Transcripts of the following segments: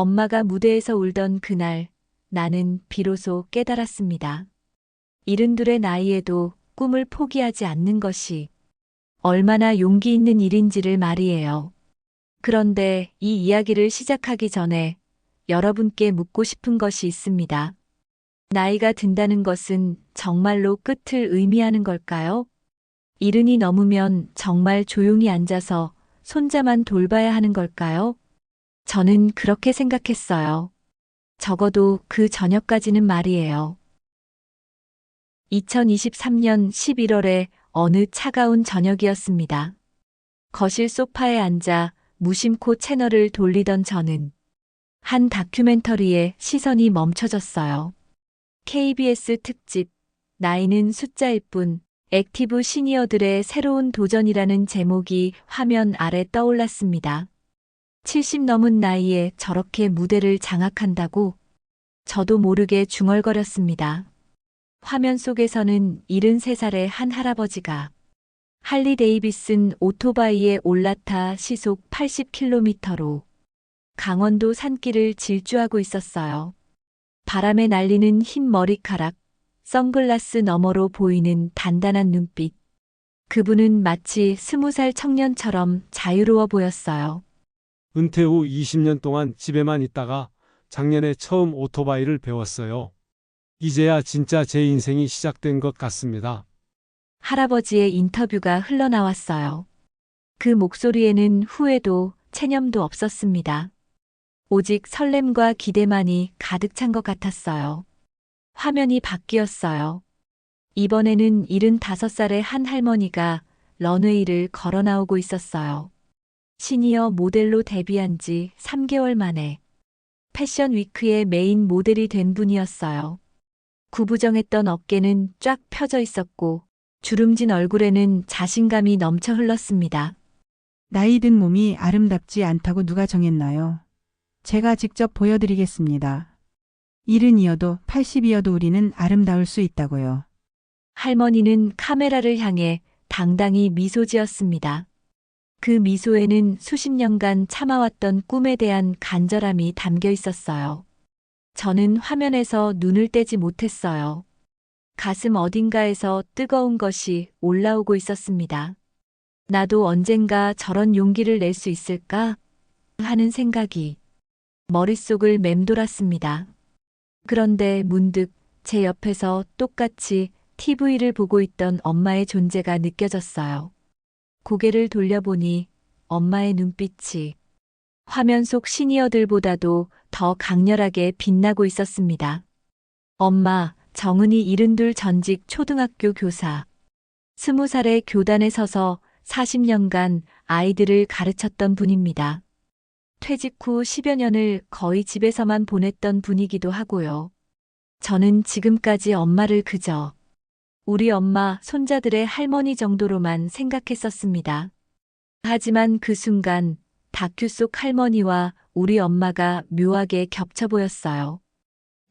엄마가 무대에서 울던 그날 나는 비로소 깨달았습니다. 72의 나이에도 꿈을 포기하지 않는 것이 얼마나 용기 있는 일인지를 말이에요. 그런데 이 이야기를 시작하기 전에 여러분께 묻고 싶은 것이 있습니다. 나이가 든다는 것은 정말로 끝을 의미하는 걸까요? 70이 넘으면 정말 조용히 앉아서 손자만 돌봐야 하는 걸까요? 저는 그렇게 생각했어요. 적어도 그 저녁까지는 말이에요. 2023년 11월의 어느 차가운 저녁이었습니다. 거실 소파에 앉아 무심코 채널을 돌리던 저는 한 다큐멘터리에 시선이 멈춰졌어요. KBS 특집 나이는 숫자일 뿐 액티브 시니어들의 새로운 도전이라는 제목이 화면 아래 떠올랐습니다. 70 넘은 나이에 저렇게 무대를 장악한다고 저도 모르게 중얼거렸습니다. 화면 속에서는 73살의 한 할아버지가 할리 데이비슨 오토바이에 올라타 시속 80km로 강원도 산길을 질주하고 있었어요. 바람에 날리는 흰 머리카락, 선글라스 너머로 보이는 단단한 눈빛. 그분은 마치 20살 청년처럼 자유로워 보였어요. 은퇴 후 20년 동안 집에만 있다가 작년에 처음 오토바이를 배웠어요. 이제야 진짜 제 인생이 시작된 것 같습니다. 할아버지의 인터뷰가 흘러나왔어요. 그 목소리에는 후회도 체념도 없었습니다. 오직 설렘과 기대만이 가득 찬 것 같았어요. 화면이 바뀌었어요. 이번에는 75살의 한 할머니가 런웨이를 걸어 나오고 있었어요. 시니어 모델로 데뷔한 지 3개월 만에 패션 위크의 메인 모델이 된 분이었어요. 구부정했던 어깨는 쫙 펴져 있었고 주름진 얼굴에는 자신감이 넘쳐 흘렀습니다. 나이 든 몸이 아름답지 않다고 누가 정했나요? 제가 직접 보여드리겠습니다. 70이어도 80이어도 우리는 아름다울 수 있다고요. 할머니는 카메라를 향해 당당히 미소 지었습니다. 그 미소에는 수십 년간 참아왔던 꿈에 대한 간절함이 담겨 있었어요. 저는 화면에서 눈을 떼지 못했어요. 가슴 어딘가에서 뜨거운 것이 올라오고 있었습니다. 나도 언젠가 저런 용기를 낼 수 있을까? 하는 생각이 머릿속을 맴돌았습니다. 그런데 문득 제 옆에서 똑같이 TV를 보고 있던 엄마의 존재가 느껴졌어요. 고개를 돌려보니 엄마의 눈빛이 화면 속 시니어들보다도 더 강렬하게 빛나고 있었습니다. 엄마, 정은이 72 전직 초등학교 교사. 20살의 교단에 서서 40년간 아이들을 가르쳤던 분입니다. 퇴직 후 10여 년을 거의 집에서만 보냈던 분이기도 하고요. 저는 지금까지 엄마를 그저 우리 엄마, 손자들의 할머니 정도로만 생각했었습니다. 하지만 그 순간 다큐 속 할머니와 우리 엄마가 묘하게 겹쳐 보였어요.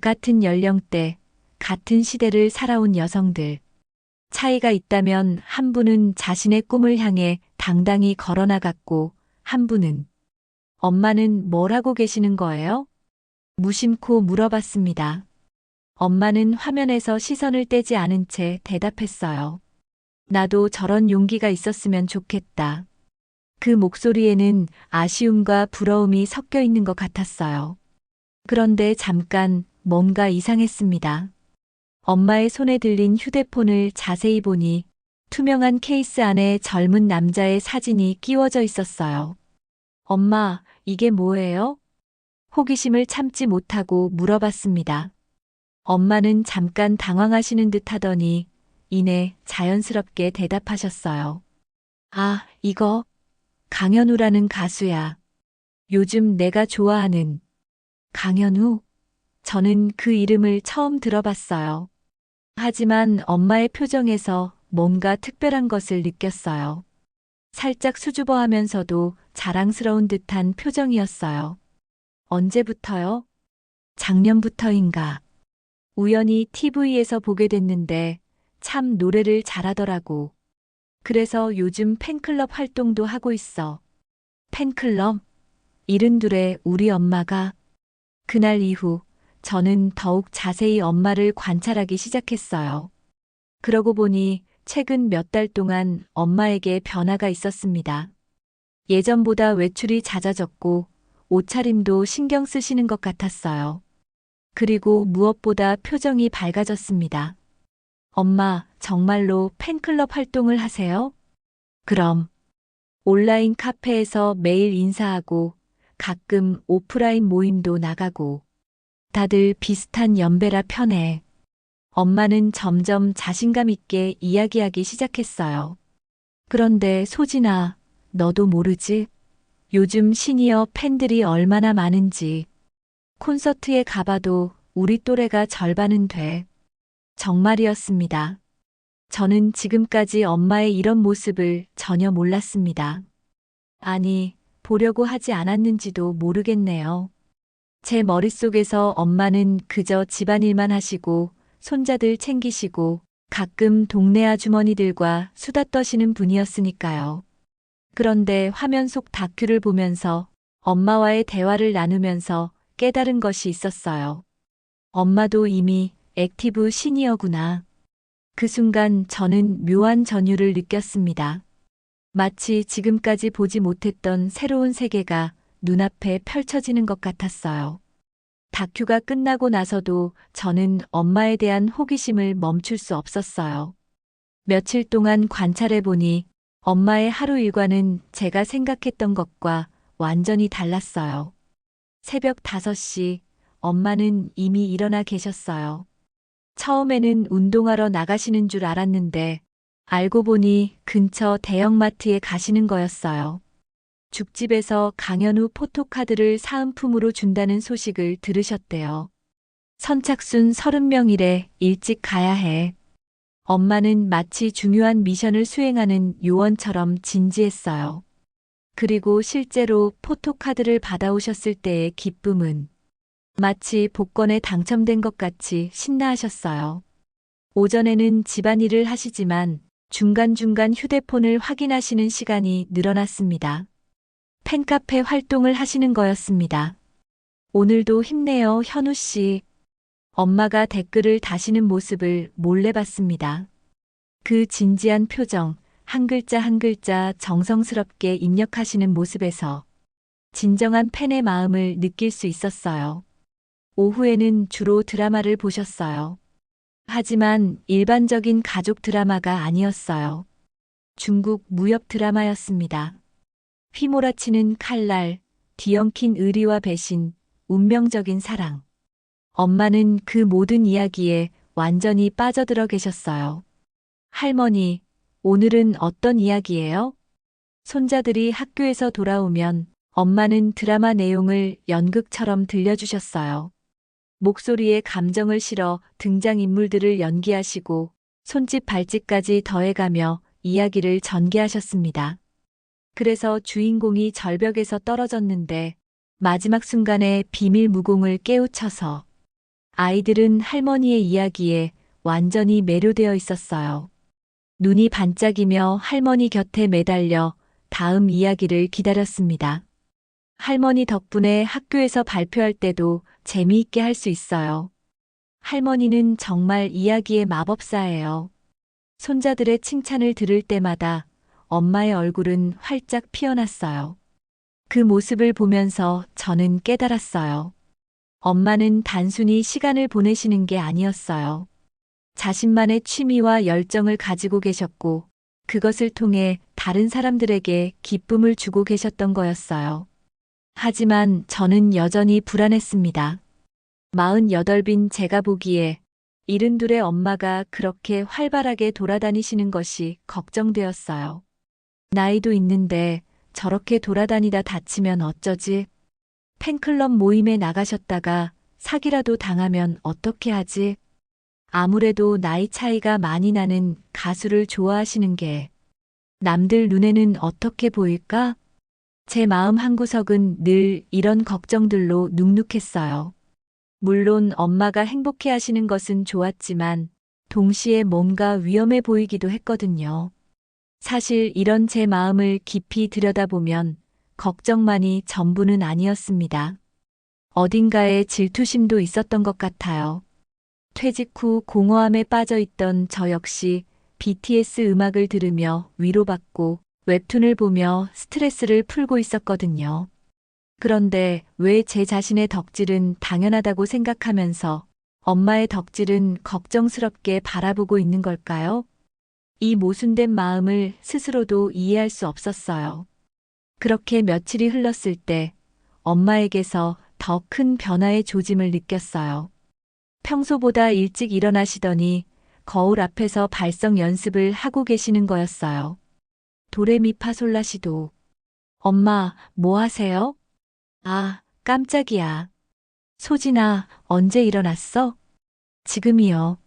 같은 연령대, 같은 시대를 살아온 여성들. 차이가 있다면 한 분은 자신의 꿈을 향해 당당히 걸어나갔고 한 분은 엄마는 뭘 하고 계시는 거예요? 무심코 물어봤습니다. 엄마는 화면에서 시선을 떼지 않은 채 대답했어요. 나도 저런 용기가 있었으면 좋겠다. 그 목소리에는 아쉬움과 부러움이 섞여 있는 것 같았어요. 그런데 잠깐 뭔가 이상했습니다. 엄마의 손에 들린 휴대폰을 자세히 보니 투명한 케이스 안에 젊은 남자의 사진이 끼워져 있었어요. 엄마, 이게 뭐예요? 호기심을 참지 못하고 물어봤습니다. 엄마는 잠깐 당황하시는 듯 하더니 이내 자연스럽게 대답하셨어요. 아, 이거 강현우라는 가수야. 요즘 내가 좋아하는 강현우? 저는 그 이름을 처음 들어봤어요. 하지만 엄마의 표정에서 뭔가 특별한 것을 느꼈어요. 살짝 수줍어하면서도 자랑스러운 듯한 표정이었어요. 언제부터요? 작년부터인가. 우연히 TV에서 보게 됐는데 참 노래를 잘하더라고. 그래서 요즘 팬클럽 활동도 하고 있어. 팬클럽? 72의 우리 엄마가 그날 이후 저는 더욱 자세히 엄마를 관찰하기 시작했어요. 그러고 보니 최근 몇 달 동안 엄마에게 변화가 있었습니다. 예전보다 외출이 잦아졌고 옷차림도 신경 쓰시는 것 같았어요. 그리고 무엇보다 표정이 밝아졌습니다. 엄마, 정말로 팬클럽 활동을 하세요? 그럼 온라인 카페에서 매일 인사하고 가끔 오프라인 모임도 나가고 다들 비슷한 연배라 편해. 엄마는 점점 자신감 있게 이야기하기 시작했어요. 그런데 소진아, 너도 모르지? 요즘 시니어 팬들이 얼마나 많은지. 콘서트에 가봐도 우리 또래가 절반은 돼. 정말이었습니다. 저는 지금까지 엄마의 이런 모습을 전혀 몰랐습니다. 아니, 보려고 하지 않았는지도 모르겠네요. 제 머릿속에서 엄마는 그저 집안일만 하시고 손자들 챙기시고 가끔 동네 아주머니들과 수다 떠시는 분이었으니까요. 그런데 화면 속 다큐를 보면서 엄마와의 대화를 나누면서 깨달은 것이 있었어요. 엄마도 이미 액티브 시니어구나. 그 순간 저는 묘한 전율을 느꼈습니다. 마치 지금까지 보지 못했던 새로운 세계가 눈앞에 펼쳐지는 것 같았어요. 다큐가 끝나고 나서도 저는 엄마에 대한 호기심을 멈출 수 없었어요. 며칠 동안 관찰해보니 엄마의 하루 일과는 제가 생각했던 것과 완전히 달랐어요. 새벽 5시, 엄마는 이미 일어나 계셨어요. 처음에는 운동하러 나가시는 줄 알았는데 알고 보니 근처 대형마트에 가시는 거였어요. 죽집에서 강연 후 포토카드를 사은품으로 준다는 소식을 들으셨대요. 선착순 30명이래. 일찍 가야 해. 엄마는 마치 중요한 미션을 수행하는 요원처럼 진지했어요. 그리고 실제로 포토카드를 받아오셨을 때의 기쁨은 마치 복권에 당첨된 것 같이 신나하셨어요. 오전에는 집안일을 하시지만 중간중간 휴대폰을 확인하시는 시간이 늘어났습니다. 팬카페 활동을 하시는 거였습니다. 오늘도 힘내요, 현우 씨. 엄마가 댓글을 다시는 모습을 몰래 봤습니다. 그 진지한 표정, 한 글자 한 글자 정성스럽게 입력하시는 모습에서 진정한 팬의 마음을 느낄 수 있었어요. 오후에는 주로 드라마를 보셨어요. 하지만 일반적인 가족 드라마가 아니었어요. 중국 무협 드라마였습니다. 휘몰아치는 칼날, 뒤엉킨 의리와 배신, 운명적인 사랑. 엄마는 그 모든 이야기에 완전히 빠져들어 계셨어요. 할머니, 오늘은 어떤 이야기예요? 손자들이 학교에서 돌아오면 엄마는 드라마 내용을 연극처럼 들려주셨어요. 목소리에 감정을 실어 등장인물들을 연기하시고 손짓 발짓까지 더해가며 이야기를 전개하셨습니다. 그래서 주인공이 절벽에서 떨어졌는데 마지막 순간에 비밀 무공을 깨우쳐서 아이들은 할머니의 이야기에 완전히 매료되어 있었어요. 눈이 반짝이며 할머니 곁에 매달려 다음 이야기를 기다렸습니다. 할머니 덕분에 학교에서 발표할 때도 재미있게 할 수 있어요. 할머니는 정말 이야기의 마법사예요. 손자들의 칭찬을 들을 때마다 엄마의 얼굴은 활짝 피어났어요. 그 모습을 보면서 저는 깨달았어요. 엄마는 단순히 시간을 보내시는 게 아니었어요. 자신만의 취미와 열정을 가지고 계셨고, 그것을 통해 다른 사람들에게 기쁨을 주고 계셨던 거였어요. 하지만 저는 여전히 불안했습니다. 48빈 제가 보기에 72의 엄마가 그렇게 활발하게 돌아다니시는 것이 걱정되었어요. 나이도 있는데 저렇게 돌아다니다 다치면 어쩌지? 팬클럽 모임에 나가셨다가 사기라도 당하면 어떻게 하지? 아무래도 나이 차이가 많이 나는 가수를 좋아하시는 게 남들 눈에는 어떻게 보일까? 제 마음 한구석은 늘 이런 걱정들로 눅눅했어요. 물론 엄마가 행복해 하시는 것은 좋았지만 동시에 뭔가 위험해 보이기도 했거든요. 사실 이런 제 마음을 깊이 들여다보면 걱정만이 전부는 아니었습니다. 어딘가에 질투심도 있었던 것 같아요. 퇴직 후 공허함에 빠져 있던 저 역시 BTS 음악을 들으며 위로받고 웹툰을 보며 스트레스를 풀고 있었거든요. 그런데 왜 제 자신의 덕질은 당연하다고 생각하면서 엄마의 덕질은 걱정스럽게 바라보고 있는 걸까요? 이 모순된 마음을 스스로도 이해할 수 없었어요. 그렇게 며칠이 흘렀을 때 엄마에게서 더 큰 변화의 조짐을 느꼈어요. 평소보다 일찍 일어나시더니 거울 앞에서 발성 연습을 하고 계시는 거였어요. 도레미파솔라시도. 엄마, 뭐 하세요? 아, 깜짝이야. 소진아, 언제 일어났어? 지금이요.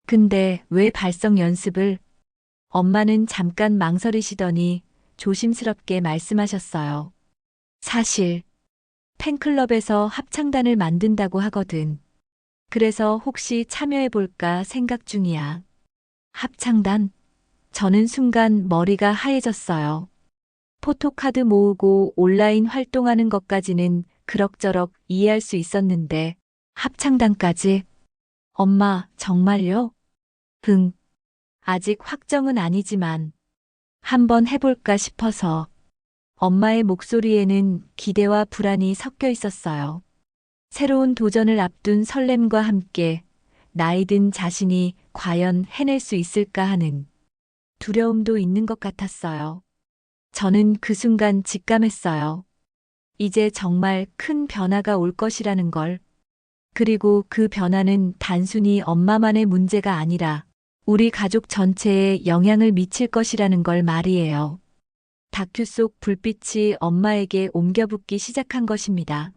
근데 왜 발성 연습을? 엄마는 잠깐 망설이시더니 조심스럽게 말씀하셨어요. 사실, 팬클럽에서 합창단을 만든다고 하거든. 그래서 혹시 참여해볼까 생각 중이야. 합창단? 저는 순간 머리가 하얘졌어요. 포토카드 모으고 온라인 활동하는 것까지는 그럭저럭 이해할 수 있었는데, 합창단까지? 엄마, 정말요? 응. 아직 확정은 아니지만, 한번 해볼까 싶어서. 엄마의 목소리에는 기대와 불안이 섞여 있었어요. 새로운 도전을 앞둔 설렘과 함께 나이 든 자신이 과연 해낼 수 있을까 하는 두려움도 있는 것 같았어요. 저는 그 순간 직감했어요. 이제 정말 큰 변화가 올 것이라는 걸. 그리고 그 변화는 단순히 엄마만의 문제가 아니라 우리 가족 전체에 영향을 미칠 것이라는 걸 말이에요. 다큐 속 불빛이 엄마에게 옮겨붙기 시작한 것입니다.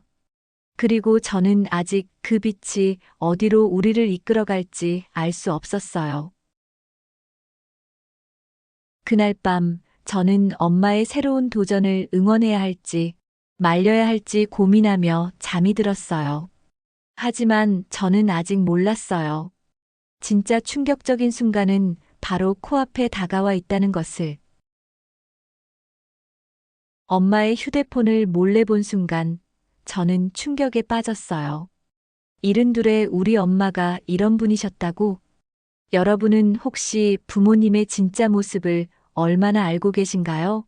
그리고 저는 아직 그 빛이 어디로 우리를 이끌어갈지 알 수 없었어요. 그날 밤 저는 엄마의 새로운 도전을 응원해야 할지 말려야 할지 고민하며 잠이 들었어요. 하지만 저는 아직 몰랐어요. 진짜 충격적인 순간은 바로 코앞에 다가와 있다는 것을. 엄마의 휴대폰을 몰래 본 순간 저는 충격에 빠졌어요. 이른둘에 우리 엄마가 이런 분이셨다고? 여러분은 혹시 부모님의 진짜 모습을 얼마나 알고 계신가요?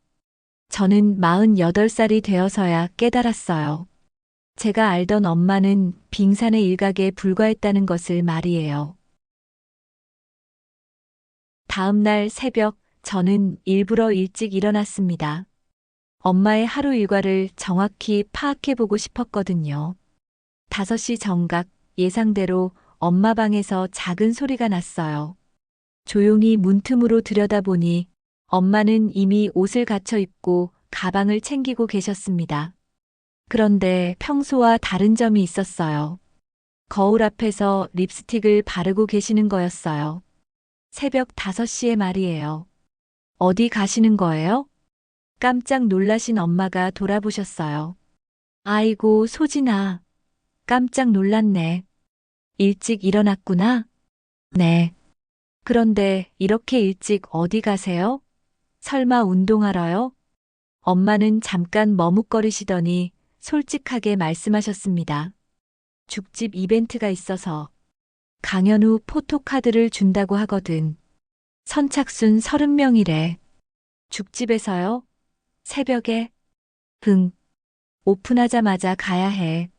저는 48살이 되어서야 깨달았어요. 제가 알던 엄마는 빙산의 일각에 불과했다는 것을 말이에요. 다음 날 새벽 저는 일부러 일찍 일어났습니다. 엄마의 하루 일과를 정확히 파악해보고 싶었거든요. 5시 정각 예상대로 엄마 방에서 작은 소리가 났어요. 조용히 문틈으로 들여다보니 엄마는 이미 옷을 갖춰 입고 가방을 챙기고 계셨습니다. 그런데 평소와 다른 점이 있었어요. 거울 앞에서 립스틱을 바르고 계시는 거였어요. 새벽 5시에 말이에요. 어디 가시는 거예요? 깜짝 놀라신 엄마가 돌아보셨어요. 아이고, 소진아. 깜짝 놀랐네. 일찍 일어났구나. 네. 그런데 이렇게 일찍 어디 가세요? 설마 운동하러요? 엄마는 잠깐 머뭇거리시더니 솔직하게 말씀하셨습니다. 죽집 이벤트가 있어서 강연 후 포토카드를 준다고 하거든. 선착순 30명이래. 죽집에서요? 새벽에? 응. 오픈하자마자 가야 해.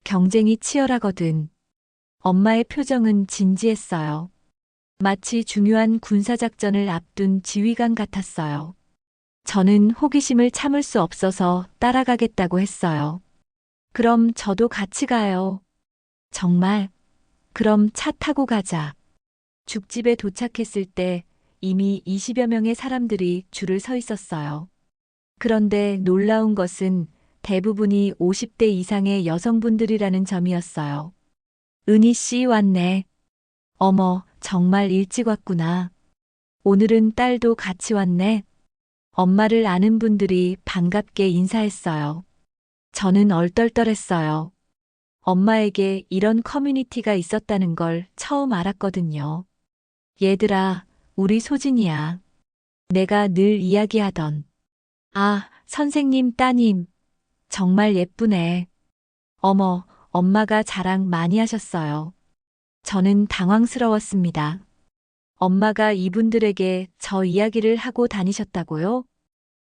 경쟁이 치열하거든. 엄마의 표정은 진지했어요. 마치 중요한 군사작전을 앞둔 지휘관 같았어요. 저는 호기심을 참을 수 없어서 따라가겠다고 했어요. 그럼 저도 같이 가요. 정말? 그럼 차 타고 가자. 죽집에 도착했을 때 이미 20여 명의 사람들이 줄을 서 있었어요. 그런데 놀라운 것은 대부분이 50대 이상의 여성분들이라는 점이었어요. 은희 씨 왔네. 어머, 정말 일찍 왔구나. 오늘은 딸도 같이 왔네. 엄마를 아는 분들이 반갑게 인사했어요. 저는 얼떨떨했어요. 엄마에게 이런 커뮤니티가 있었다는 걸 처음 알았거든요. 얘들아, 우리 소진이야. 내가 늘 이야기하던. 아, 선생님 따님. 정말 예쁘네. 어머, 엄마가 자랑 많이 하셨어요. 저는 당황스러웠습니다. 엄마가 이분들에게 저 이야기를 하고 다니셨다고요?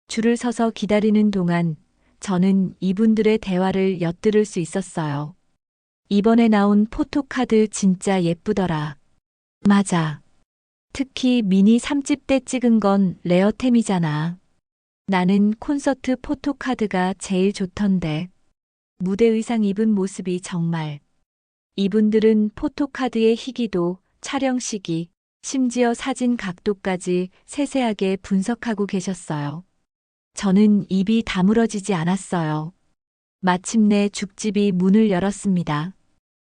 줄을 서서 기다리는 동안 저는 이분들의 대화를 엿들을 수 있었어요. 이번에 나온 포토카드 진짜 예쁘더라. 맞아. 특히 미니 3집 때 찍은 건 레어템이잖아. 나는 콘서트 포토카드가 제일 좋던데. 무대 의상 입은 모습이 정말. 이분들은 포토카드의 희기도, 촬영 시기, 심지어 사진 각도까지 세세하게 분석하고 계셨어요. 저는 입이 다물어지지 않았어요. 마침내 죽집이 문을 열었습니다.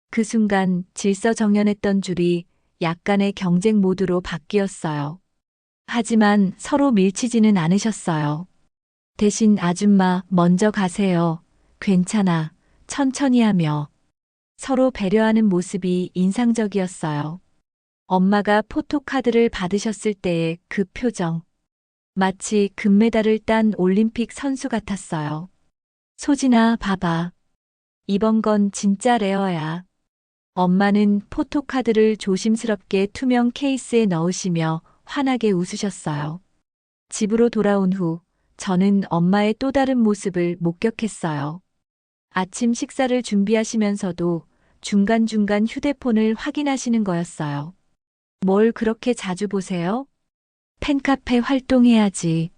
그 순간 질서정연했던 줄이 약간의 경쟁 모드로 바뀌었어요. 하지만 서로 밀치지는 않으셨어요. 대신 아줌마 먼저 가세요. 괜찮아. 천천히 하며. 서로 배려하는 모습이 인상적이었어요. 엄마가 포토카드를 받으셨을 때의 그 표정. 마치 금메달을 딴 올림픽 선수 같았어요. 소진아, 봐봐. 이번 건 진짜 레어야. 엄마는 포토카드를 조심스럽게 투명 케이스에 넣으시며 환하게 웃으셨어요. 집으로 돌아온 후 저는 엄마의 또 다른 모습을 목격했어요. 아침 식사를 준비하시면서도 중간중간 휴대폰을 확인하시는 거였어요. 뭘 그렇게 자주 보세요? 팬카페 활동해야지.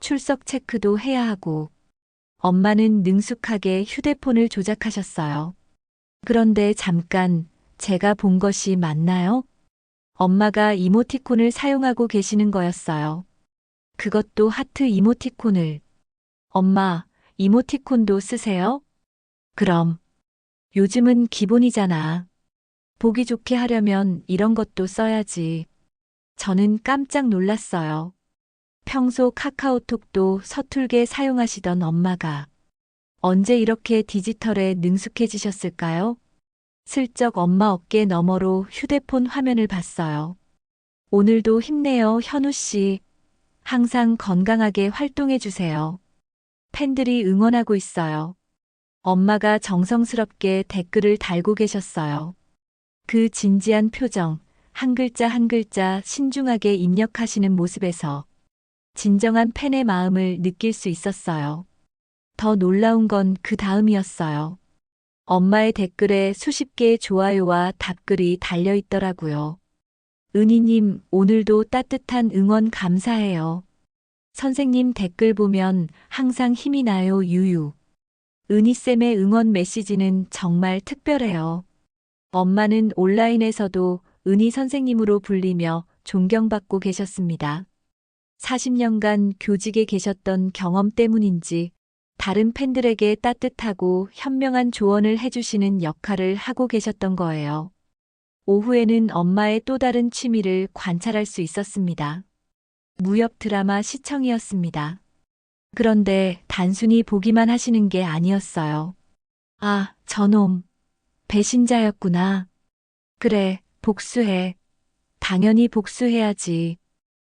출석 체크도 해야 하고. 엄마는 능숙하게 휴대폰을 조작하셨어요. 그런데 잠깐, 제가 본 것이 맞나요? 엄마가 이모티콘을 사용하고 계시는 거였어요. 그것도 하트 이모티콘을. 엄마, 이모티콘도 쓰세요? 그럼. 요즘은 기본이잖아. 보기 좋게 하려면 이런 것도 써야지. 저는 깜짝 놀랐어요. 평소 카카오톡도 서툴게 사용하시던 엄마가 언제 이렇게 디지털에 능숙해지셨을까요? 슬쩍 엄마 어깨 너머로 휴대폰 화면을 봤어요. 오늘도 힘내요, 현우 씨. 항상 건강하게 활동해 주세요. 팬들이 응원하고 있어요. 엄마가 정성스럽게 댓글을 달고 계셨어요. 그 진지한 표정, 한 글자 한 글자 신중하게 입력하시는 모습에서 진정한 팬의 마음을 느낄 수 있었어요. 더 놀라운 건 그 다음이었어요. 엄마의 댓글에 수십 개의 좋아요와 답글이 달려 있더라고요. 은희님, 오늘도 따뜻한 응원 감사해요. 선생님 댓글 보면 항상 힘이 나요, 유유. 은희쌤의 응원 메시지는 정말 특별해요. 엄마는 온라인에서도 은희 선생님으로 불리며 존경받고 계셨습니다. 40년간 교직에 계셨던 경험 때문인지 다른 팬들에게 따뜻하고 현명한 조언을 해주시는 역할을 하고 계셨던 거예요. 오후에는 엄마의 또 다른 취미를 관찰할 수 있었습니다. 무협 드라마 시청이었습니다. 그런데 단순히 보기만 하시는 게 아니었어요. 아, 저놈. 배신자였구나. 그래, 복수해. 당연히 복수해야지.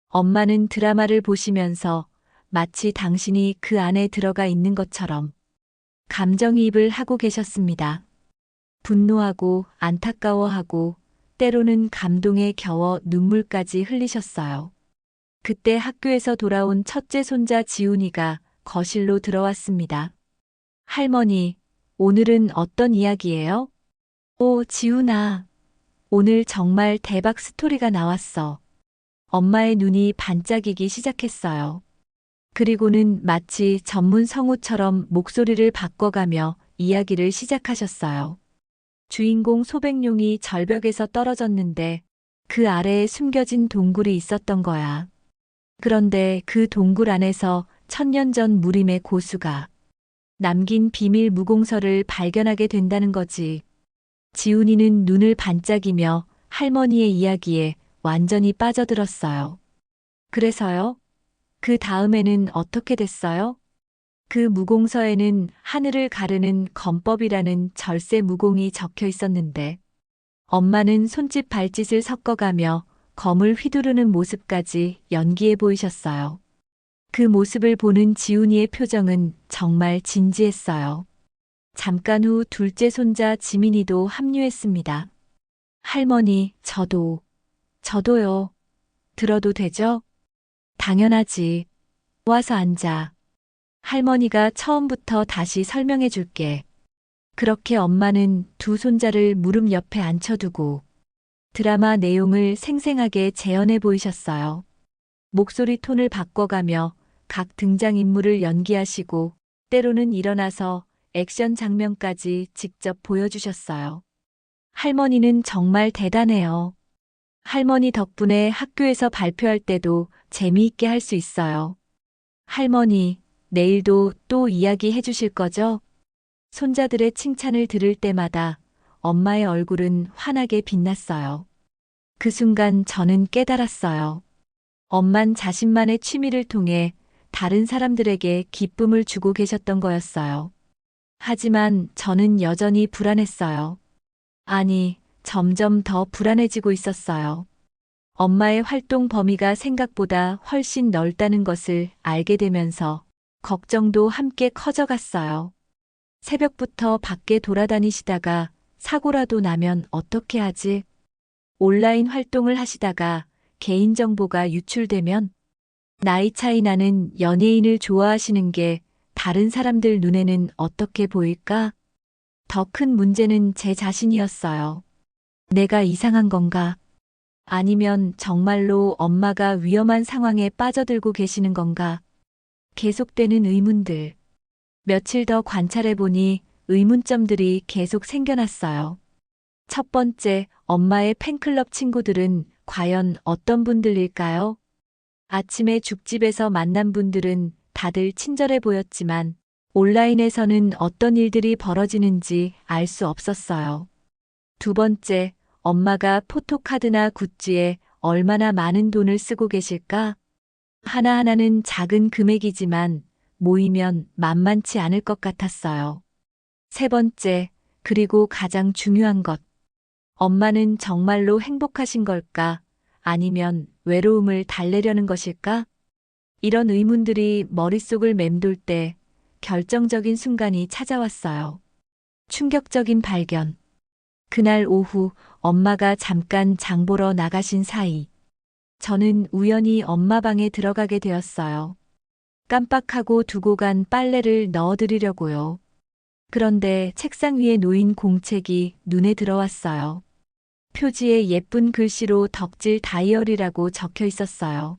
엄마는 드라마를 보시면서 마치 당신이 그 안에 들어가 있는 것처럼 감정이입을 하고 계셨습니다. 분노하고 안타까워하고 때로는 감동에 겨워 눈물까지 흘리셨어요. 그때 학교에서 돌아온 첫째 손자 지훈이가 거실로 들어왔습니다. 할머니, 오늘은 어떤 이야기예요? 오, 지훈아. 오늘 정말 대박 스토리가 나왔어. 엄마의 눈이 반짝이기 시작했어요. 그리고는 마치 전문 성우처럼 목소리를 바꿔가며 이야기를 시작하셨어요. 주인공 소백룡이 절벽에서 떨어졌는데 그 아래에 숨겨진 동굴이 있었던 거야. 그런데 그 동굴 안에서 1000년 전 무림의 고수가 남긴 비밀 무공서를 발견하게 된다는 거지. 지훈이는 눈을 반짝이며 할머니의 이야기에 완전히 빠져들었어요. 그래서요? 그 다음에는 어떻게 됐어요? 그 무공서에는 하늘을 가르는 검법이라는 절세 무공이 적혀 있었는데 엄마는 손짓 발짓을 섞어가며 검을 휘두르는 모습까지 연기해 보이셨어요. 그 모습을 보는 지훈이의 표정은 정말 진지했어요. 잠깐 후 둘째 손자 지민이도 합류했습니다. 할머니, 저도요. 들어도 되죠? 당연하지. 와서 앉아. 할머니가 처음부터 다시 설명해 줄게. 그렇게 엄마는 두 손자를 무릎 옆에 앉혀두고 드라마 내용을 생생하게 재현해 보이셨어요. 목소리 톤을 바꿔가며 각 등장인물을 연기하시고 때로는 일어나서 액션 장면까지 직접 보여주셨어요. 할머니는 정말 대단해요. 할머니 덕분에 학교에서 발표할 때도 재미있게 할 수 있어요. 할머니, 내일도 또 이야기 해주실 거죠? 손자들의 칭찬을 들을 때마다 엄마의 얼굴은 환하게 빛났어요. 그 순간 저는 깨달았어요. 엄만 자신만의 취미를 통해 다른 사람들에게 기쁨을 주고 계셨던 거였어요. 하지만 저는 여전히 불안했어요. 아니, 점점 더 불안해지고 있었어요. 엄마의 활동 범위가 생각보다 훨씬 넓다는 것을 알게 되면서 걱정도 함께 커져갔어요. 새벽부터 밖에 돌아다니시다가 사고라도 나면 어떻게 하지? 온라인 활동을 하시다가 개인정보가 유출되면 나이 차이 나는 연예인을 좋아하시는 게 다른 사람들 눈에는 어떻게 보일까? 더 큰 문제는 제 자신이었어요. 내가 이상한 건가? 아니면 정말로 엄마가 위험한 상황에 빠져들고 계시는 건가? 계속되는 의문들. 며칠 더 관찰해보니 의문점들이 계속 생겨났어요. 첫 번째, 엄마의 팬클럽 친구들은 과연 어떤 분들일까요? 아침에 죽집에서 만난 분들은 다들 친절해 보였지만 온라인에서는 어떤 일들이 벌어지는지 알 수 없었어요. 두 번째, 엄마가 포토카드나 굿즈에 얼마나 많은 돈을 쓰고 계실까? 하나하나는 작은 금액이지만 모이면 만만치 않을 것 같았어요. 세 번째, 그리고 가장 중요한 것. 엄마는 정말로 행복하신 걸까? 아니면 외로움을 달래려는 것일까? 이런 의문들이 머릿속을 맴돌 때 결정적인 순간이 찾아왔어요. 충격적인 발견. 그날 오후 엄마가 잠깐 장 보러 나가신 사이 저는 우연히 엄마 방에 들어가게 되었어요. 깜빡하고 두고 간 빨래를 넣어드리려고요. 그런데 책상 위에 놓인 공책이 눈에 들어왔어요. 표지에 예쁜 글씨로 덕질 다이어리라고 적혀 있었어요.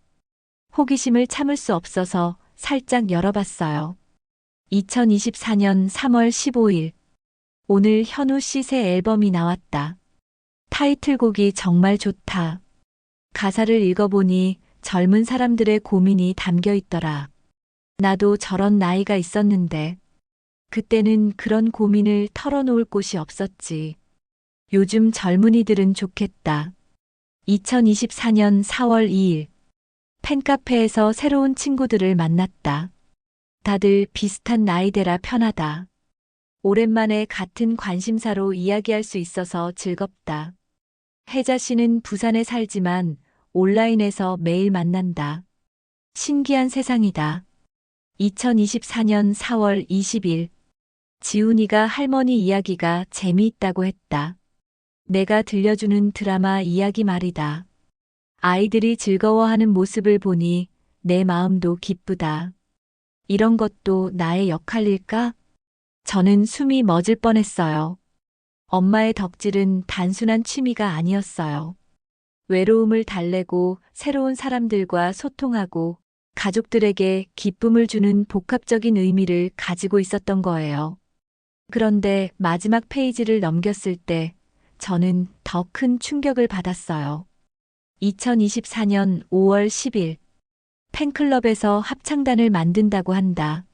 호기심을 참을 수 없어서 살짝 열어봤어요. 2024년 3월 15일. 오늘 현우 씨 새 앨범이 나왔다. 타이틀곡이 정말 좋다. 가사를 읽어보니 젊은 사람들의 고민이 담겨 있더라. 나도 저런 나이가 있었는데, 그때는 그런 고민을 털어놓을 곳이 없었지. 요즘 젊은이들은 좋겠다. 2024년 4월 2일. 팬카페에서 새로운 친구들을 만났다. 다들 비슷한 나이대라 편하다. 오랜만에 같은 관심사로 이야기할 수 있어서 즐겁다. 혜자 씨는 부산에 살지만 온라인에서 매일 만난다. 신기한 세상이다. 2024년 4월 20일. 지훈이가 할머니 이야기가 재미있다고 했다. 내가 들려주는 드라마 이야기 말이다. 아이들이 즐거워하는 모습을 보니 내 마음도 기쁘다. 이런 것도 나의 역할일까? 저는 숨이 멎을 뻔했어요. 엄마의 덕질은 단순한 취미가 아니었어요. 외로움을 달래고 새로운 사람들과 소통하고 가족들에게 기쁨을 주는 복합적인 의미를 가지고 있었던 거예요. 그런데 마지막 페이지를 넘겼을 때 저는 더 큰 충격을 받았어요. 2024년 5월 10일. 팬클럽에서 합창단을 만든다고 한다.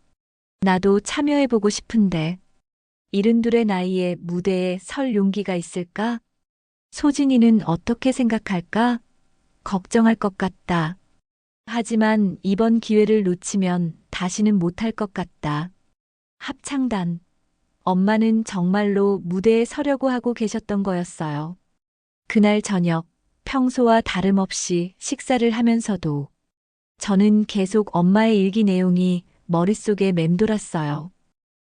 나도 참여해보고 싶은데 이른둘의 나이에 무대에 설 용기가 있을까? 소진이는 어떻게 생각할까? 걱정할 것 같다. 하지만 이번 기회를 놓치면 다시는 못할 것 같다. 합창단. 엄마는 정말로 무대에 서려고 하고 계셨던 거였어요. 그날 저녁, 평소와 다름없이 식사를 하면서도 저는 계속 엄마의 일기 내용이 머릿속에 맴돌았어요.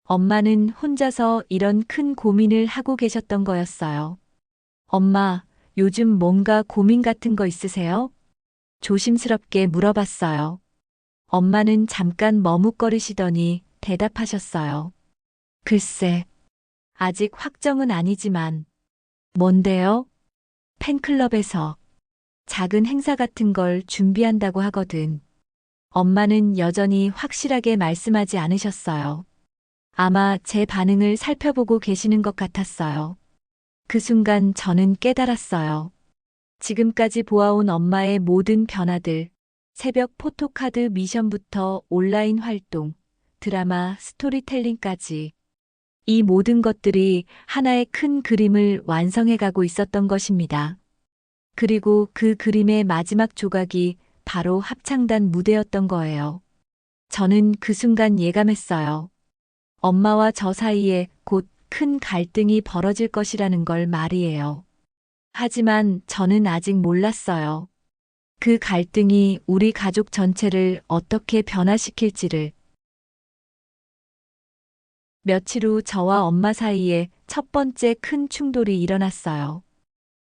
엄마는 혼자서 이런 큰 고민을 하고 계셨던 거였어요. 엄마, 요즘 뭔가 고민 같은 거 있으세요? 조심스럽게 물어봤어요. 엄마는 잠깐 머뭇거리시더니 대답하셨어요. 글쎄, 아직 확정은 아니지만. 뭔데요? 팬클럽에서 작은 행사 같은 걸 준비한다고 하거든. 엄마는 여전히 확실하게 말씀하지 않으셨어요. 아마 제 반응을 살펴보고 계시는 것 같았어요. 그 순간 저는 깨달았어요. 지금까지 보아온 엄마의 모든 변화들, 새벽 포토카드 미션부터 온라인 활동, 드라마, 스토리텔링까지 이 모든 것들이 하나의 큰 그림을 완성해 가고 있었던 것입니다. 그리고 그 그림의 마지막 조각이 바로 합창단 무대였던 거예요. 저는 그 순간 예감했어요. 엄마와 저 사이에 곧 큰 갈등이 벌어질 것이라는 걸 말이에요. 하지만 저는 아직 몰랐어요. 그 갈등이 우리 가족 전체를 어떻게 변화시킬지를. 며칠 후 저와 엄마 사이에 첫 번째 큰 충돌이 일어났어요.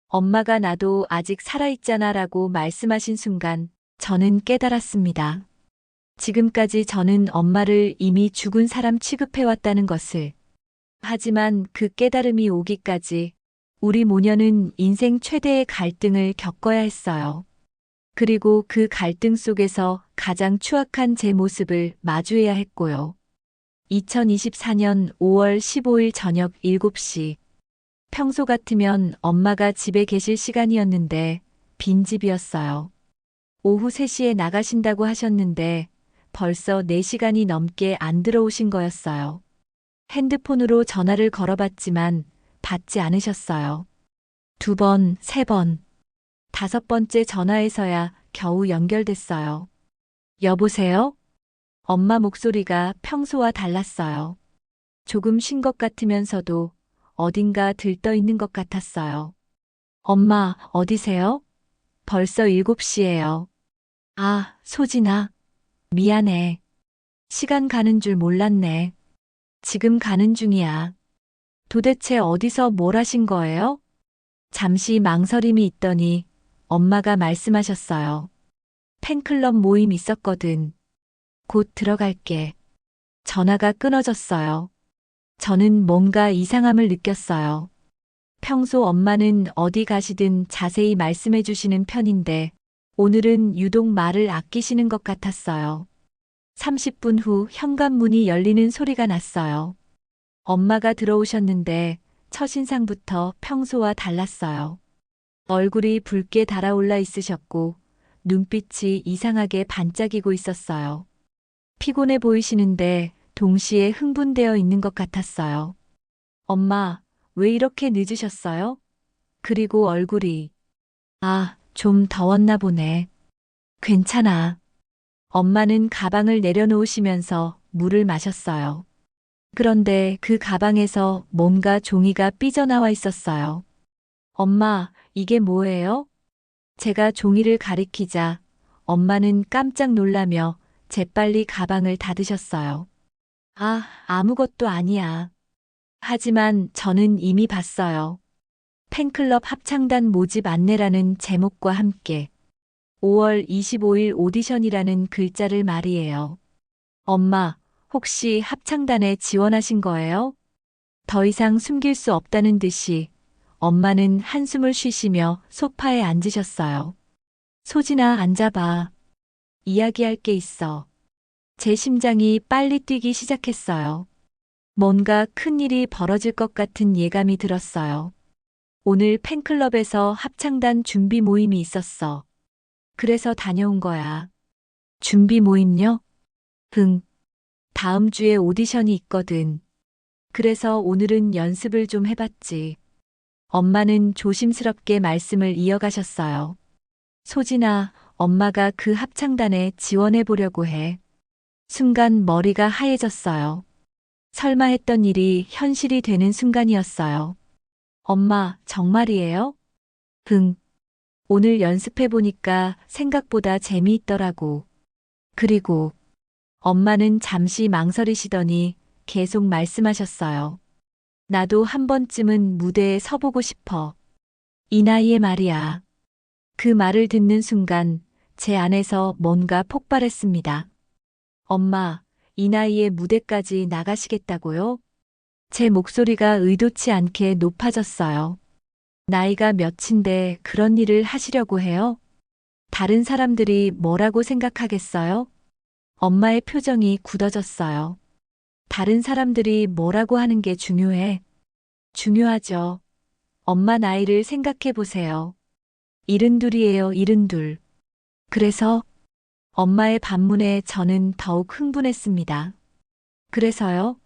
엄마가 나도 아직 살아있잖아 라고 말씀하신 순간 저는 깨달았습니다. 지금까지 저는 엄마를 이미 죽은 사람 취급해왔다는 것을. 하지만 그 깨달음이 오기까지 우리 모녀는 인생 최대의 갈등을 겪어야 했어요. 그리고 그 갈등 속에서 가장 추악한 제 모습을 마주해야 했고요. 2024년 5월 15일 저녁 7시. 평소 같으면 엄마가 집에 계실 시간이었는데 빈집이었어요. 오후 3시에 나가신다고 하셨는데 벌써 4시간이 넘게 안 들어오신 거였어요. 핸드폰으로 전화를 걸어봤지만 받지 않으셨어요. 2번, 3번, 5번째 전화에서야 겨우 연결됐어요. 여보세요? 엄마 목소리가 평소와 달랐어요. 조금 쉰 것 같으면서도 어딘가 들떠 있는 것 같았어요. 엄마, 어디세요? 벌써 7시예요. 아, 소진아. 미안해. 시간 가는 줄 몰랐네. 지금 가는 중이야. 도대체 어디서 뭘 하신 거예요? 잠시 망설임이 있더니 엄마가 말씀하셨어요. 팬클럽 모임 있었거든. 곧 들어갈게. 전화가 끊어졌어요. 저는 뭔가 이상함을 느꼈어요. 평소 엄마는 어디 가시든 자세히 말씀해 주시는 편인데 오늘은 유독 말을 아끼시는 것 같았어요. 30분 후 현관문이 열리는 소리가 났어요. 엄마가 들어오셨는데 첫인상부터 평소와 달랐어요. 얼굴이 붉게 달아올라 있으셨고 눈빛이 이상하게 반짝이고 있었어요. 피곤해 보이시는데 동시에 흥분되어 있는 것 같았어요. 엄마, 왜 이렇게 늦으셨어요? 그리고 얼굴이. 아, 좀 더웠나 보네. 괜찮아. 엄마는 가방을 내려놓으시면서 물을 마셨어요. 그런데 그 가방에서 뭔가 종이가 삐져나와 있었어요. 엄마, 이게 뭐예요? 제가 종이를 가리키자 엄마는 깜짝 놀라며 재빨리 가방을 닫으셨어요. 아, 아무것도 아니야. 하지만 저는 이미 봤어요. 팬클럽 합창단 모집 안내라는 제목과 함께 5월 25일 오디션이라는 글자를 말이에요. 엄마, 혹시 합창단에 지원하신 거예요? 더 이상 숨길 수 없다는 듯이 엄마는 한숨을 쉬시며 소파에 앉으셨어요. 소진아, 앉아봐. 이야기할 게 있어. 제 심장이 빨리 뛰기 시작했어요. 뭔가 큰 일이 벌어질 것 같은 예감이 들었어요. 오늘 팬클럽에서 합창단 준비 모임이 있었어. 그래서 다녀온 거야. 준비 모임요? 응. 다음 주에 오디션이 있거든. 그래서 오늘은 연습을 좀 해봤지. 엄마는 조심스럽게 말씀을 이어가셨어요. 소진아, 엄마가 그 합창단에 지원해 보려고 해. 순간 머리가 하얘졌어요. 설마 했던 일이 현실이 되는 순간이었어요. 엄마, 정말이에요? 응. 오늘 연습해 보니까 생각보다 재미있더라고. 그리고 엄마는 잠시 망설이시더니 계속 말씀하셨어요. 나도 한 번쯤은 무대에 서보고 싶어. 이 나이에 말이야. 그 말을 듣는 순간 제 안에서 뭔가 폭발했습니다. 엄마, 이 나이에 무대까지 나가시겠다고요? 제 목소리가 의도치 않게 높아졌어요. 나이가 몇인데 그런 일을 하시려고 해요? 다른 사람들이 뭐라고 생각하겠어요? 엄마의 표정이 굳어졌어요. 다른 사람들이 뭐라고 하는 게 중요해? 중요하죠. 엄마 나이를 생각해 보세요. 72이에요, 72. 그래서 엄마의 반문에 저는 더욱 흥분했습니다. 그래서요?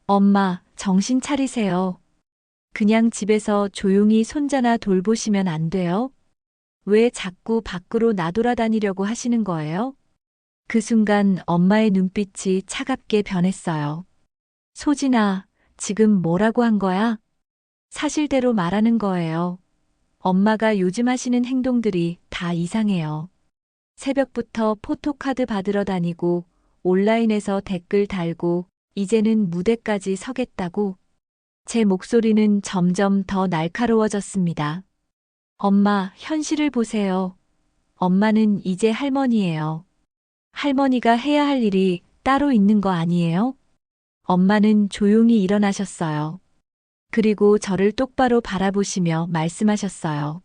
엄마, 정신 차리세요. 그냥 집에서 조용히 손자나 돌보시면 안 돼요? 왜 자꾸 밖으로 나돌아다니려고 하시는 거예요? 그 순간 엄마의 눈빛이 차갑게 변했어요. 소진아, 지금 뭐라고 한 거야? 사실대로 말하는 거예요. 엄마가 요즘 하시는 행동들이 다 이상해요. 새벽부터 포토카드 받으러 다니고 온라인에서 댓글 달고 이제는 무대까지 서겠다고. 제 목소리는 점점 더 날카로워졌습니다. 엄마, 현실을 보세요. 엄마는 이제 할머니예요. 할머니가 해야 할 일이 따로 있는 거 아니에요? 엄마는 조용히 일어나셨어요. 그리고 저를 똑바로 바라보시며 말씀하셨어요.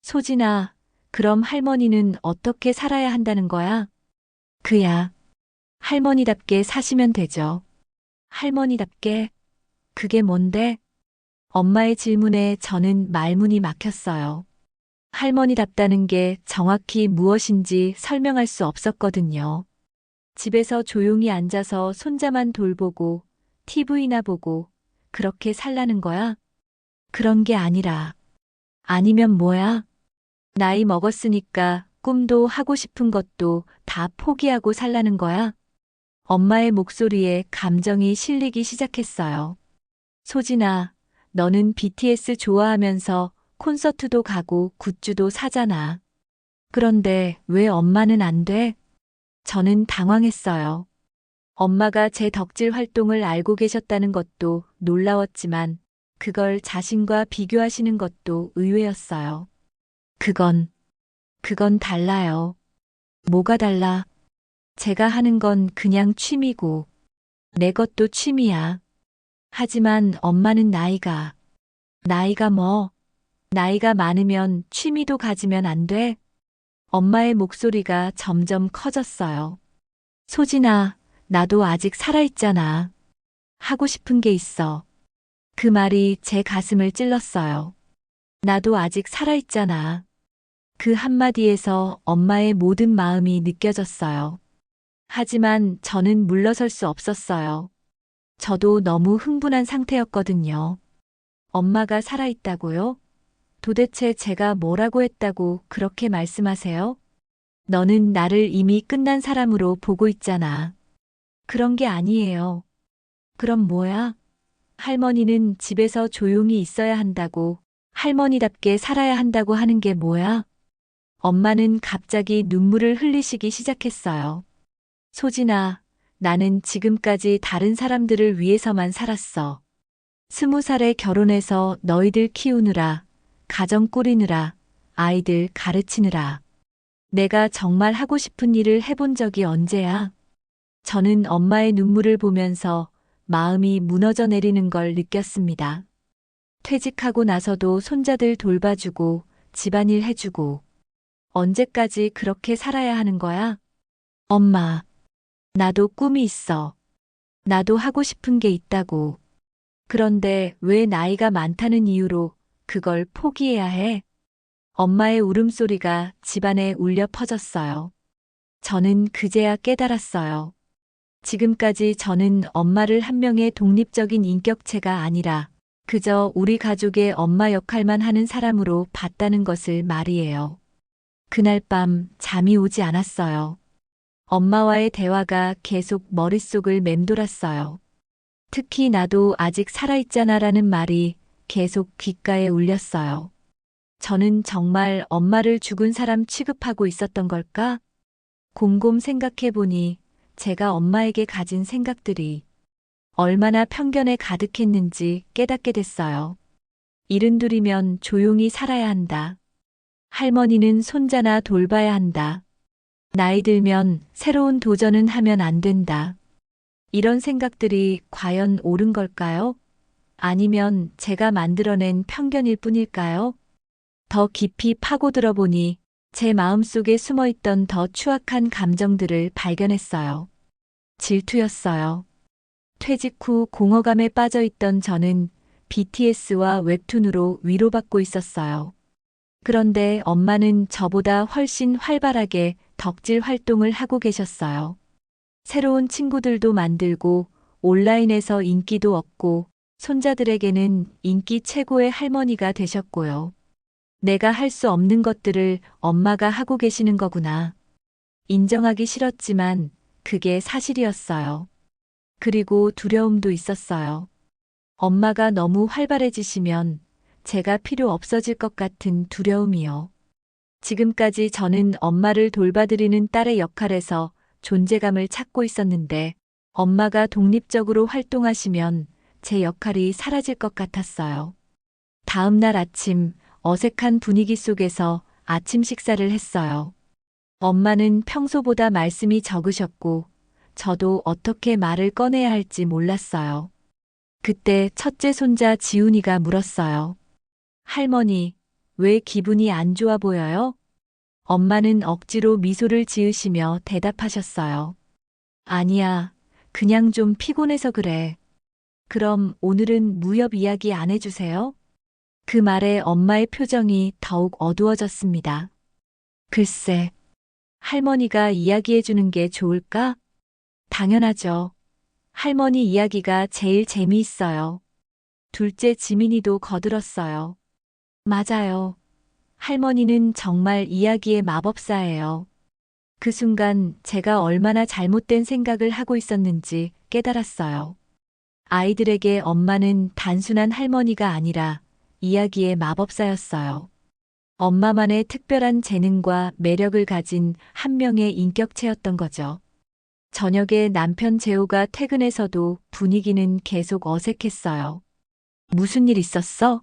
소진아, 그럼 할머니는 어떻게 살아야 한다는 거야? 그야. 할머니답게 사시면 되죠. 할머니답게? 그게 뭔데? 엄마의 질문에 저는 말문이 막혔어요. 할머니답다는 게 정확히 무엇인지 설명할 수 없었거든요. 집에서 조용히 앉아서 손자만 돌보고 TV나 보고 그렇게 살라는 거야? 그런 게 아니라. 아니면 뭐야? 나이 먹었으니까 꿈도 하고 싶은 것도 다 포기하고 살라는 거야? 엄마의 목소리에 감정이 실리기 시작했어요. 소진아, 너는 BTS 좋아하면서 콘서트도 가고 굿즈도 사잖아. 그런데 왜 엄마는 안 돼? 저는 당황했어요. 엄마가 제 덕질 활동을 알고 계셨다는 것도 놀라웠지만 그걸 자신과 비교하시는 것도 의외였어요. 그건 달라요. 뭐가 달라? 제가 하는 건 그냥 취미고 내 것도 취미야. 하지만 엄마는 나이가 뭐? 나이가 많으면 취미도 가지면 안 돼? 엄마의 목소리가 점점 커졌어요. 소진아, 나도 아직 살아있잖아. 하고 싶은 게 있어. 그 말이 제 가슴을 찔렀어요. 나도 아직 살아있잖아. 그 한마디에서 엄마의 모든 마음이 느껴졌어요. 하지만 저는 물러설 수 없었어요. 저도 너무 흥분한 상태였거든요. 엄마가 살아있다고요? 도대체 제가 뭐라고 했다고 그렇게 말씀하세요? 너는 나를 이미 끝난 사람으로 보고 있잖아. 그런 게 아니에요. 그럼 뭐야? 할머니는 집에서 조용히 있어야 한다고, 할머니답게 살아야 한다고 하는 게 뭐야? 엄마는 갑자기 눈물을 흘리시기 시작했어요. 소진아, 나는 지금까지 다른 사람들을 위해서만 살았어. 20살에 결혼해서 너희들 키우느라, 가정 꾸리느라, 아이들 가르치느라. 내가 정말 하고 싶은 일을 해본 적이 언제야? 저는 엄마의 눈물을 보면서 마음이 무너져 내리는 걸 느꼈습니다. 퇴직하고 나서도 손자들 돌봐주고 집안일 해주고 언제까지 그렇게 살아야 하는 거야? 엄마, 나도 꿈이 있어. 나도 하고 싶은 게 있다고. 그런데 왜 나이가 많다는 이유로 그걸 포기해야 해? 엄마의 울음소리가 집안에 울려 퍼졌어요. 저는 그제야 깨달았어요. 지금까지 저는 엄마를 한 명의 독립적인 인격체가 아니라 그저 우리 가족의 엄마 역할만 하는 사람으로 봤다는 것을 말이에요. 그날 밤 잠이 오지 않았어요. 엄마와의 대화가 계속 머릿속을 맴돌았어요. 특히 나도 아직 살아있잖아라는 말이 계속 귓가에 울렸어요. 저는 정말 엄마를 죽은 사람 취급하고 있었던 걸까? 곰곰 생각해보니 제가 엄마에게 가진 생각들이 얼마나 편견에 가득했는지 깨닫게 됐어요. 72이면 조용히 살아야 한다. 할머니는 손자나 돌봐야 한다. 나이 들면 새로운 도전은 하면 안 된다. 이런 생각들이 과연 옳은 걸까요? 아니면 제가 만들어낸 편견일 뿐일까요? 더 깊이 파고들어 보니 제 마음속에 숨어있던 더 추악한 감정들을 발견했어요. 질투였어요. 퇴직 후 공허감에 빠져있던 저는 BTS와 웹툰으로 위로받고 있었어요. 그런데 엄마는 저보다 훨씬 활발하게 덕질 활동을 하고 계셨어요. 새로운 친구들도 만들고 온라인에서 인기도 얻고 손자들에게는 인기 최고의 할머니가 되셨고요. 내가 할 수 없는 것들을 엄마가 하고 계시는 거구나. 인정하기 싫었지만 그게 사실이었어요. 그리고 두려움도 있었어요. 엄마가 너무 활발해지시면 제가 필요 없어질 것 같은 두려움이요. 지금까지 저는 엄마를 돌봐드리는 딸의 역할에서 존재감을 찾고 있었는데 엄마가 독립적으로 활동하시면 제 역할이 사라질 것 같았어요. 다음 날 아침 어색한 분위기 속에서 아침 식사를 했어요. 엄마는 평소보다 말씀이 적으셨고 저도 어떻게 말을 꺼내야 할지 몰랐어요. 그때 첫째 손자 지훈이가 물었어요. 할머니, 왜 기분이 안 좋아 보여요? 엄마는 억지로 미소를 지으시며 대답하셨어요. 아니야, 그냥 좀 피곤해서 그래. 그럼 오늘은 무협 이야기 안 해주세요? 그 말에 엄마의 표정이 더욱 어두워졌습니다. 글쎄, 할머니가 이야기해주는 게 좋을까? 당연하죠. 할머니 이야기가 제일 재미있어요. 둘째 지민이도 거들었어요. 맞아요. 할머니는 정말 이야기의 마법사예요. 그 순간 제가 얼마나 잘못된 생각을 하고 있었는지 깨달았어요. 아이들에게 엄마는 단순한 할머니가 아니라 이야기의 마법사였어요. 엄마만의 특별한 재능과 매력을 가진 한 명의 인격체였던 거죠. 저녁에 남편 재호가 퇴근해서도 분위기는 계속 어색했어요. 무슨 일 있었어?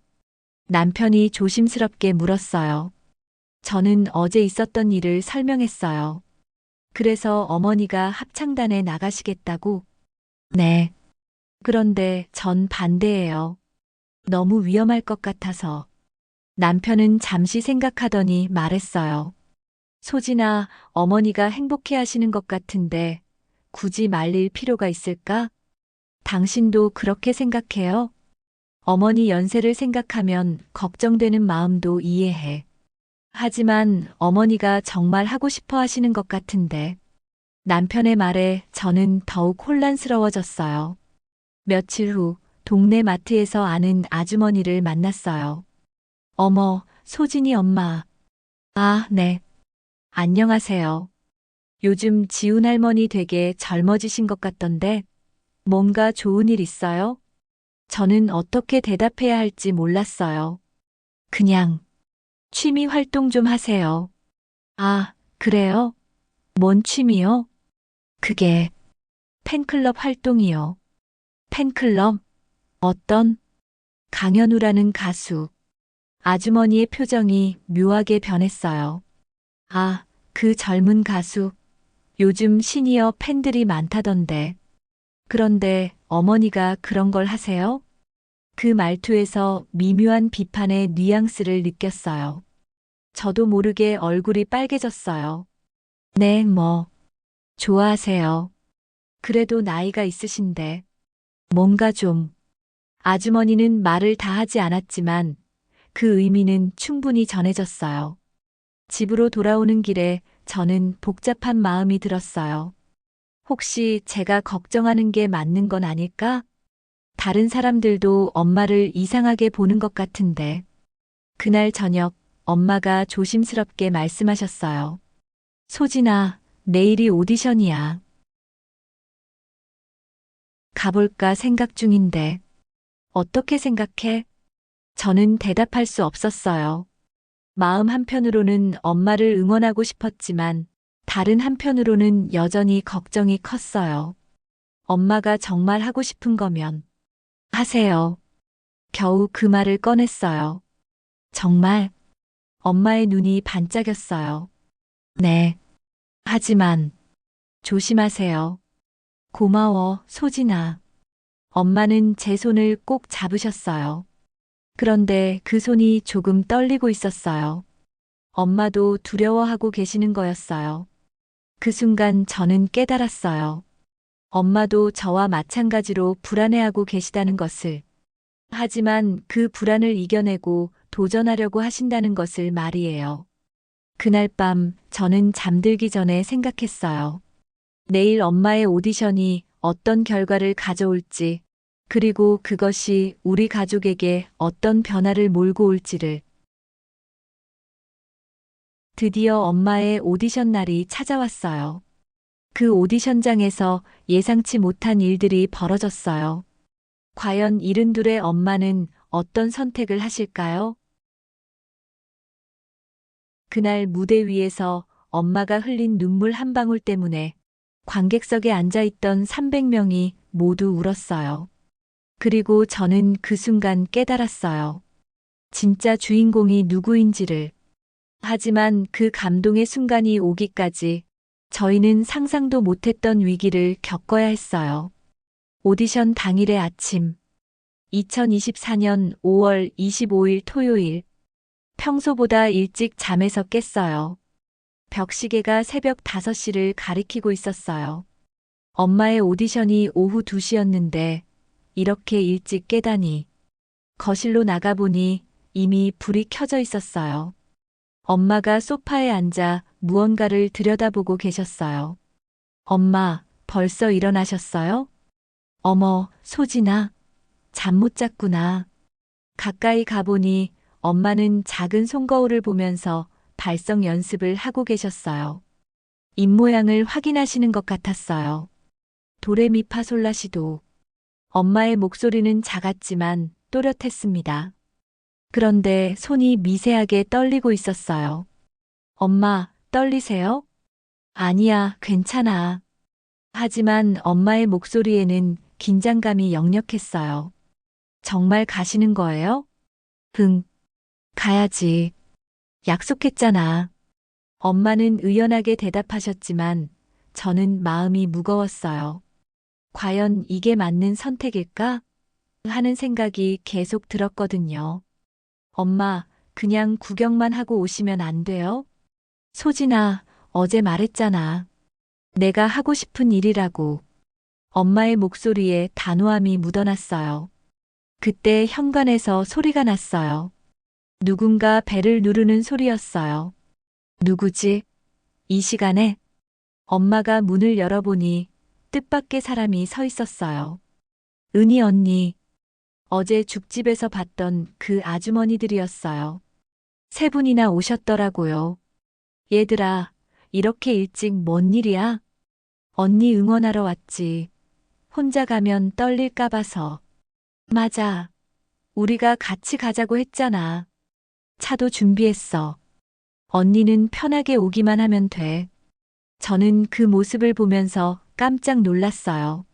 남편이 조심스럽게 물었어요. 저는 어제 있었던 일을 설명했어요. 그래서 어머니가 합창단에 나가시겠다고? 네. 그런데 전 반대예요. 너무 위험할 것 같아서. 남편은 잠시 생각하더니 말했어요. 소진아, 어머니가 행복해 하시는 것 같은데 굳이 말릴 필요가 있을까? 당신도 그렇게 생각해요? 어머니 연세를 생각하면 걱정되는 마음도 이해해. 하지만 어머니가 정말 하고 싶어 하시는 것 같은데. 남편의 말에 저는 더욱 혼란스러워졌어요. 며칠 후 동네 마트에서 아는 아주머니를 만났어요. 어머, 소진이 엄마. 아, 네. 안녕하세요. 요즘 지훈 할머니 되게 젊어지신 것 같던데 뭔가 좋은 일 있어요? 저는 어떻게 대답해야 할지 몰랐어요. 그냥 취미 활동 좀 하세요. 아, 그래요? 뭔 취미요? 그게 팬클럽 활동이요. 팬클럽? 어떤? 강현우라는 가수. 아주머니의 표정이 묘하게 변했어요. 아, 그 젊은 가수. 요즘 시니어 팬들이 많다던데. 그런데 어머니가 그런 걸 하세요? 그 말투에서 미묘한 비판의 뉘앙스를 느꼈어요. 저도 모르게 얼굴이 빨개졌어요. 네, 좋아하세요. 그래도 나이가 있으신데. 뭔가 좀. 아주머니는 말을 다 하지 않았지만 그 의미는 충분히 전해졌어요. 집으로 돌아오는 길에 저는 복잡한 마음이 들었어요. 혹시 제가 걱정하는 게 맞는 건 아닐까? 다른 사람들도 엄마를 이상하게 보는 것 같은데. 그날 저녁 엄마가 조심스럽게 말씀하셨어요. 소진아, 내일이 오디션이야. 가볼까 생각 중인데. 어떻게 생각해? 저는 대답할 수 없었어요. 마음 한편으로는 엄마를 응원하고 싶었지만 다른 한편으로는 여전히 걱정이 컸어요. 엄마가 정말 하고 싶은 거면 하세요. 겨우 그 말을 꺼냈어요. 정말 엄마의 눈이 반짝였어요. 네. 하지만 조심하세요. 고마워, 소진아. 엄마는 제 손을 꼭 잡으셨어요. 그런데 그 손이 조금 떨리고 있었어요. 엄마도 두려워하고 계시는 거였어요. 그 순간 저는 깨달았어요. 엄마도 저와 마찬가지로 불안해하고 계시다는 것을. 하지만 그 불안을 이겨내고 도전하려고 하신다는 것을 말이에요. 그날 밤 저는 잠들기 전에 생각했어요. 내일 엄마의 오디션이 어떤 결과를 가져올지, 그리고 그것이 우리 가족에게 어떤 변화를 몰고 올지를. 드디어 엄마의 오디션 날이 찾아왔어요. 그 오디션장에서 예상치 못한 일들이 벌어졌어요. 과연 이른둘의 엄마는 어떤 선택을 하실까요? 그날 무대 위에서 엄마가 흘린 눈물 한 방울 때문에 관객석에 앉아있던 300명이 모두 울었어요. 그리고 저는 그 순간 깨달았어요. 진짜 주인공이 누구인지를. 하지만 그 감동의 순간이 오기까지 저희는 상상도 못했던 위기를 겪어야 했어요. 오디션 당일의 아침. 2024년 5월 25일 토요일. 평소보다 일찍 잠에서 깼어요. 벽시계가 새벽 5시를 가리키고 있었어요. 엄마의 오디션이 오후 2시였는데 이렇게 일찍 깨다니. 거실로 나가보니 이미 불이 켜져 있었어요. 엄마가 소파에 앉아 무언가를 들여다보고 계셨어요. 엄마, 벌써 일어나셨어요? 어머, 소진아. 잠 못 잤구나. 가까이 가보니 엄마는 작은 손거울을 보면서 발성 연습을 하고 계셨어요. 입모양을 확인하시는 것 같았어요. 도레미파솔라시도. 엄마의 목소리는 작았지만 또렷했습니다. 그런데 손이 미세하게 떨리고 있었어요. 엄마, 떨리세요? 아니야, 괜찮아. 하지만 엄마의 목소리에는 긴장감이 역력했어요. 정말 가시는 거예요? 응, 가야지. 약속했잖아. 엄마는 의연하게 대답하셨지만 저는 마음이 무거웠어요. 과연 이게 맞는 선택일까? 하는 생각이 계속 들었거든요. 엄마, 그냥 구경만 하고 오시면 안 돼요? 소진아, 어제 말했잖아. 내가 하고 싶은 일이라고. 엄마의 목소리에 단호함이 묻어났어요. 그때 현관에서 소리가 났어요. 누군가 벨을 누르는 소리였어요. 누구지? 이 시간에? 엄마가 문을 열어보니 뜻밖의 사람이 서 있었어요. 은희 언니. 어제 죽집에서 봤던 그 아주머니들이었어요. 세 분이나 오셨더라고요. 얘들아, 이렇게 일찍 뭔 일이야? 언니 응원하러 왔지. 혼자 가면 떨릴까 봐서. 맞아. 우리가 같이 가자고 했잖아. 차도 준비했어. 언니는 편하게 오기만 하면 돼. 저는 그 모습을 보면서 깜짝 놀랐어요.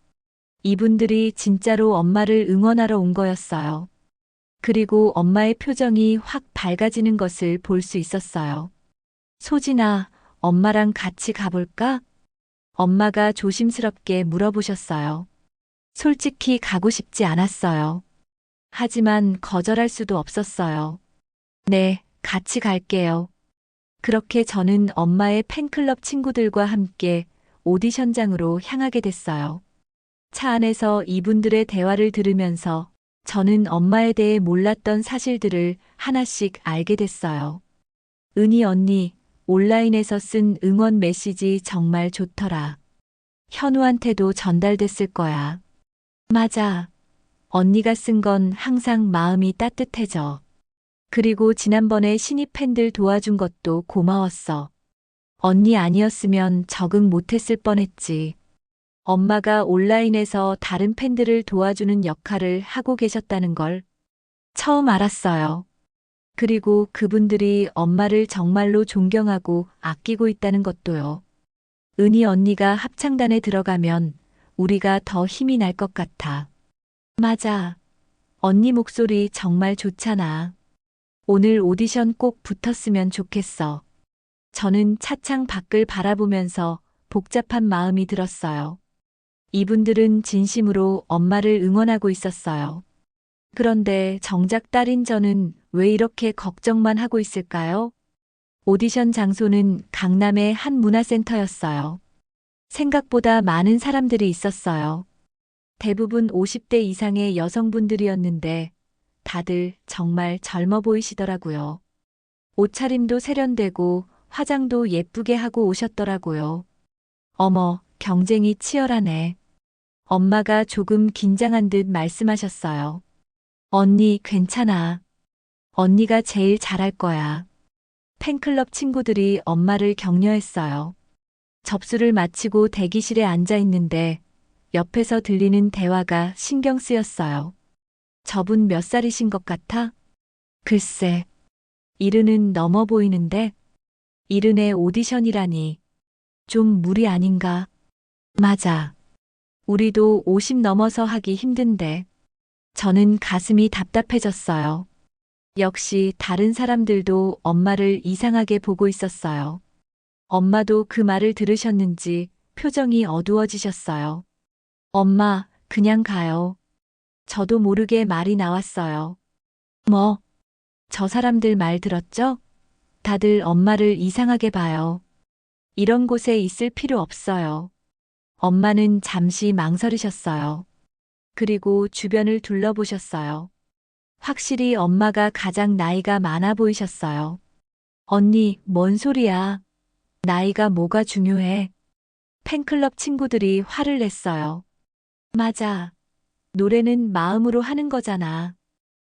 이분들이 진짜로 엄마를 응원하러 온 거였어요. 그리고 엄마의 표정이 확 밝아지는 것을 볼 수 있었어요. 소진아, 엄마랑 같이 가볼까? 엄마가 조심스럽게 물어보셨어요. 솔직히 가고 싶지 않았어요. 하지만 거절할 수도 없었어요. 네, 같이 갈게요. 그렇게 저는 엄마의 팬클럽 친구들과 함께 오디션장으로 향하게 됐어요. 차 안에서 이분들의 대화를 들으면서 저는 엄마에 대해 몰랐던 사실들을 하나씩 알게 됐어요. 은희 언니, 온라인에서 쓴 응원 메시지 정말 좋더라. 현우한테도 전달됐을 거야. 맞아. 언니가 쓴 건 항상 마음이 따뜻해져. 그리고 지난번에 신입 팬들 도와준 것도 고마웠어. 언니 아니었으면 적응 못했을 뻔했지. 엄마가 온라인에서 다른 팬들을 도와주는 역할을 하고 계셨다는 걸 처음 알았어요. 그리고 그분들이 엄마를 정말로 존경하고 아끼고 있다는 것도요. 은희 언니가 합창단에 들어가면 우리가 더 힘이 날 것 같아. 맞아. 언니 목소리 정말 좋잖아. 오늘 오디션 꼭 붙었으면 좋겠어. 저는 차창 밖을 바라보면서 복잡한 마음이 들었어요. 이분들은 진심으로 엄마를 응원하고 있었어요. 그런데 정작 딸인 저는 왜 이렇게 걱정만 하고 있을까요? 오디션 장소는 강남의 한 문화센터였어요. 생각보다 많은 사람들이 있었어요. 대부분 50대 이상의 여성분들이었는데 다들 정말 젊어 보이시더라고요. 옷차림도 세련되고 화장도 예쁘게 하고 오셨더라고요. 어머, 경쟁이 치열하네. 엄마가 조금 긴장한 듯 말씀하셨어요. 언니, 괜찮아. 언니가 제일 잘할 거야. 팬클럽 친구들이 엄마를 격려했어요. 접수를 마치고 대기실에 앉아 있는데 옆에서 들리는 대화가 신경 쓰였어요. 저분 몇 살이신 것 같아? 글쎄, 이른은 넘어 보이는데 이른의 오디션이라니. 좀 무리 아닌가? 맞아. 우리도 50 넘어서 하기 힘든데. 저는 가슴이 답답해졌어요. 역시 다른 사람들도 엄마를 이상하게 보고 있었어요. 엄마도 그 말을 들으셨는지 표정이 어두워지셨어요. 엄마, 그냥 가요. 저도 모르게 말이 나왔어요. 뭐, 저 사람들 말 들었죠? 다들 엄마를 이상하게 봐요. 이런 곳에 있을 필요 없어요. 엄마는 잠시 망설이셨어요. 그리고 주변을 둘러보셨어요. 확실히 엄마가 가장 나이가 많아 보이셨어요. 언니, 뭔 소리야? 나이가 뭐가 중요해? 팬클럽 친구들이 화를 냈어요. 맞아. 노래는 마음으로 하는 거잖아.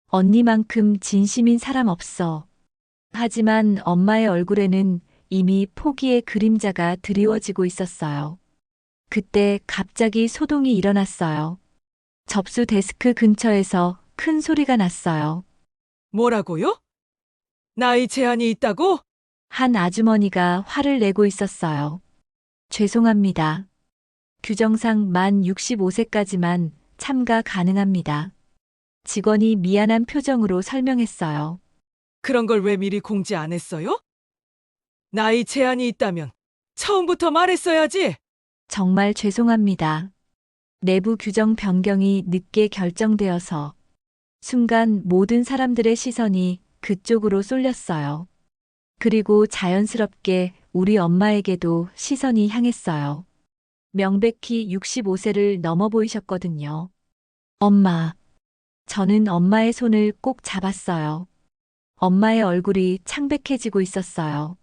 언니만큼 진심인 사람 없어. 하지만 엄마의 얼굴에는 이미 포기의 그림자가 드리워지고 있었어요. 그때 갑자기 소동이 일어났어요. 접수 데스크 근처에서 큰 소리가 났어요. 뭐라고요? 나이 제한이 있다고? 한 아주머니가 화를 내고 있었어요. 죄송합니다. 규정상 만 65세까지만 참가 가능합니다. 직원이 미안한 표정으로 설명했어요. 그런 걸 왜 미리 공지 안 했어요? 나이 제한이 있다면 처음부터 말했어야지. 정말 죄송합니다. 내부 규정 변경이 늦게 결정되어서 순간 모든 사람들의 시선이 그쪽으로 쏠렸어요. 그리고 자연스럽게 우리 엄마에게도 시선이 향했어요. 명백히 65세를 넘어 보이셨거든요. 엄마. 저는 엄마의 손을 꼭 잡았어요. 엄마의 얼굴이 창백해지고 있었어요.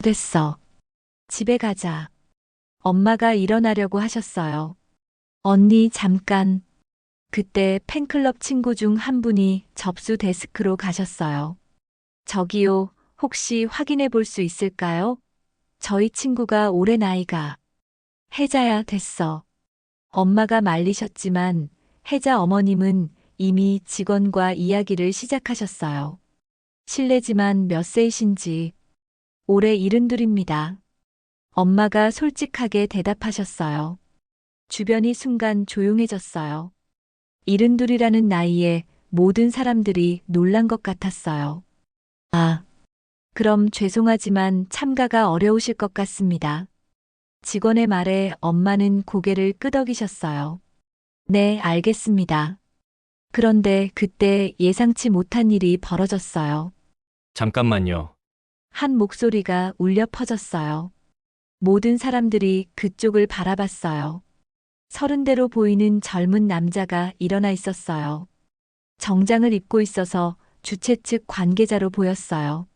됐어. 집에 가자. 엄마가 일어나려고 하셨어요. 언니, 잠깐. 그때 팬클럽 친구 중 한 분이 접수 데스크로 가셨어요. 저기요, 혹시 확인해 볼 수 있을까요? 저희 친구가 올해 나이가. 혜자야, 됐어. 엄마가 말리셨지만 혜자 어머님은 이미 직원과 이야기를 시작하셨어요. 실례지만 몇 세이신지. 올해 72입니다. 엄마가 솔직하게 대답하셨어요. 주변이 순간 조용해졌어요. 72이라는 나이에 모든 사람들이 놀란 것 같았어요. 아, 그럼 죄송하지만 참가가 어려우실 것 같습니다. 직원의 말에 엄마는 고개를 끄덕이셨어요. 네, 알겠습니다. 그런데 그때 예상치 못한 일이 벌어졌어요. 잠깐만요. 한 목소리가 울려 퍼졌어요. 모든 사람들이 그쪽을 바라봤어요. 30대로 보이는 젊은 남자가 일어나 있었어요. 정장을 입고 있어서 주최 측 관계자로 보였어요.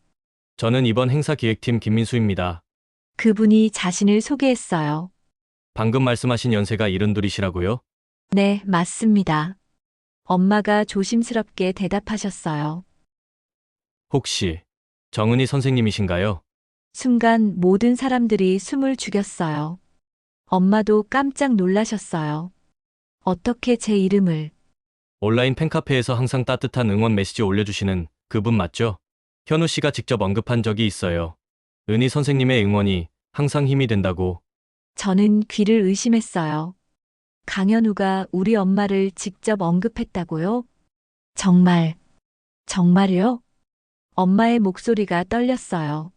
저는 이번 행사 기획팀 김민수입니다. 그분이 자신을 소개했어요. 방금 말씀하신 연세가 72이시라고요? 네, 맞습니다. 엄마가 조심스럽게 대답하셨어요. 혹시 정은희 선생님이신가요? 순간 모든 사람들이 숨을 죽였어요. 엄마도 깜짝 놀라셨어요. 어떻게 제 이름을? 온라인 팬카페에서 항상 따뜻한 응원 메시지 올려주시는 그분 맞죠? 현우 씨가 직접 언급한 적이 있어요. 은희 선생님의 응원이 항상 힘이 된다고. 저는 귀를 의심했어요. 강현우가 우리 엄마를 직접 언급했다고요? 정말요? 엄마의 목소리가 떨렸어요.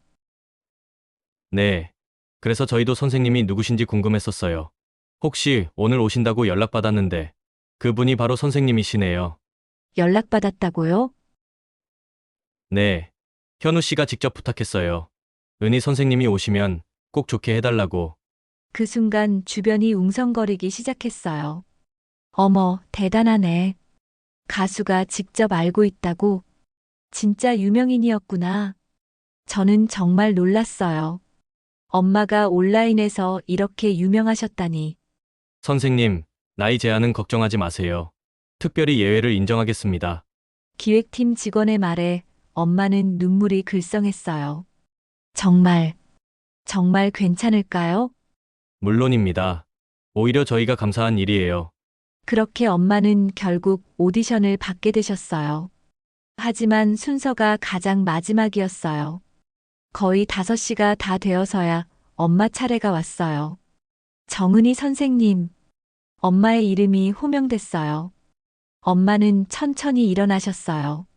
네. 그래서 저희도 선생님이 누구신지 궁금했었어요. 혹시 오늘 오신다고 연락받았는데 그분이 바로 선생님이시네요. 연락받았다고요? 네. 현우 씨가 직접 부탁했어요. 은희 선생님이 오시면 꼭 좋게 해달라고. 그 순간 주변이 웅성거리기 시작했어요. 어머, 대단하네. 가수가 직접 알고 있다고? 진짜 유명인이었구나. 저는 정말 놀랐어요. 엄마가 온라인에서 이렇게 유명하셨다니. 선생님, 나이 제한은 걱정하지 마세요. 특별히 예외를 인정하겠습니다. 기획팀 직원의 말에 엄마는 눈물이 글썽했어요. 정말 괜찮을까요? 물론입니다. 오히려 저희가 감사한 일이에요. 그렇게 엄마는 결국 오디션을 받게 되셨어요. 하지만 순서가 가장 마지막이었어요. 거의 5시가 다 되어서야 엄마 차례가 왔어요. 정은희 선생님. 엄마의 이름이 호명됐어요. 엄마는 천천히 일어나셨어요.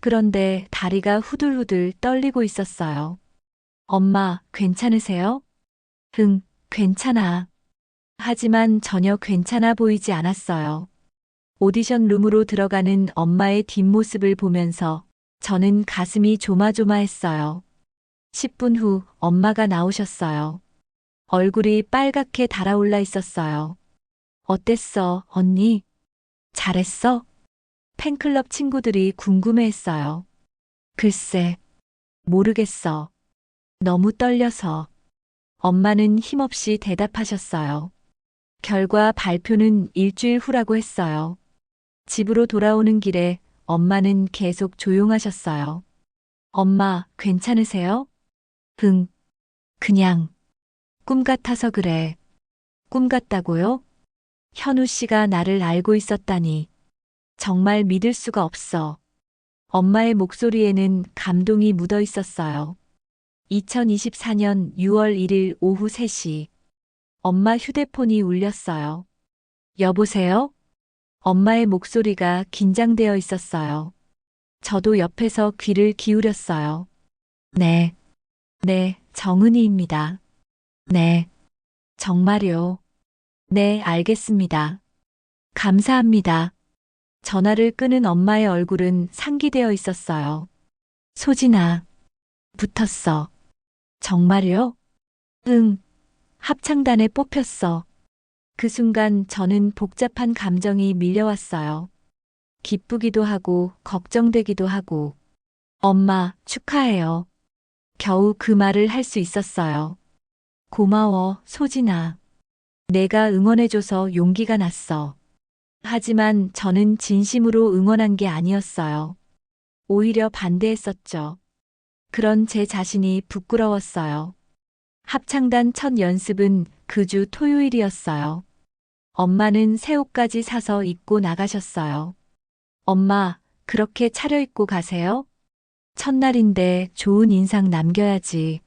그런데 다리가 후들후들 떨리고 있었어요. 엄마, 괜찮으세요? 응, 괜찮아. 하지만 전혀 괜찮아 보이지 않았어요. 오디션 룸으로 들어가는 엄마의 뒷모습을 보면서 저는 가슴이 조마조마했어요. 10분 후 엄마가 나오셨어요. 얼굴이 빨갛게 달아올라 있었어요. 어땠어, 언니? 잘했어? 팬클럽 친구들이 궁금해했어요. 글쎄, 모르겠어. 너무 떨려서. 엄마는 힘없이 대답하셨어요. 결과 발표는 일주일 후라고 했어요. 집으로 돌아오는 길에 엄마는 계속 조용하셨어요. 엄마, 괜찮으세요? 응, 그냥 꿈 같아서 그래. 꿈 같다고요? 현우 씨가 나를 알고 있었다니. 정말 믿을 수가 없어. 엄마의 목소리에는 감동이 묻어 있었어요. 2024년 6월 1일 오후 3시. 엄마 휴대폰이 울렸어요. 여보세요? 엄마의 목소리가 긴장되어 있었어요. 저도 옆에서 귀를 기울였어요. 네, 정은희입니다. 네, 정말요. 네, 알겠습니다. 감사합니다. 전화를 끄는 엄마의 얼굴은 상기되어 있었어요. 소진아, 붙었어. 정말요? 응, 합창단에 뽑혔어. 그 순간 저는 복잡한 감정이 밀려왔어요. 기쁘기도 하고, 걱정되기도 하고. 엄마, 축하해요. 겨우 그 말을 할 수 있었어요. 고마워, 소진아. 내가 응원해줘서 용기가 났어. 하지만 저는 진심으로 응원한 게 아니었어요. 오히려 반대했었죠. 그런 제 자신이 부끄러웠어요. 합창단 첫 연습은 그 주 토요일이었어요. 엄마는 새 옷까지 사서 입고 나가셨어요. 엄마, 그렇게 차려입고 가세요? 첫날인데 좋은 인상 남겨야지.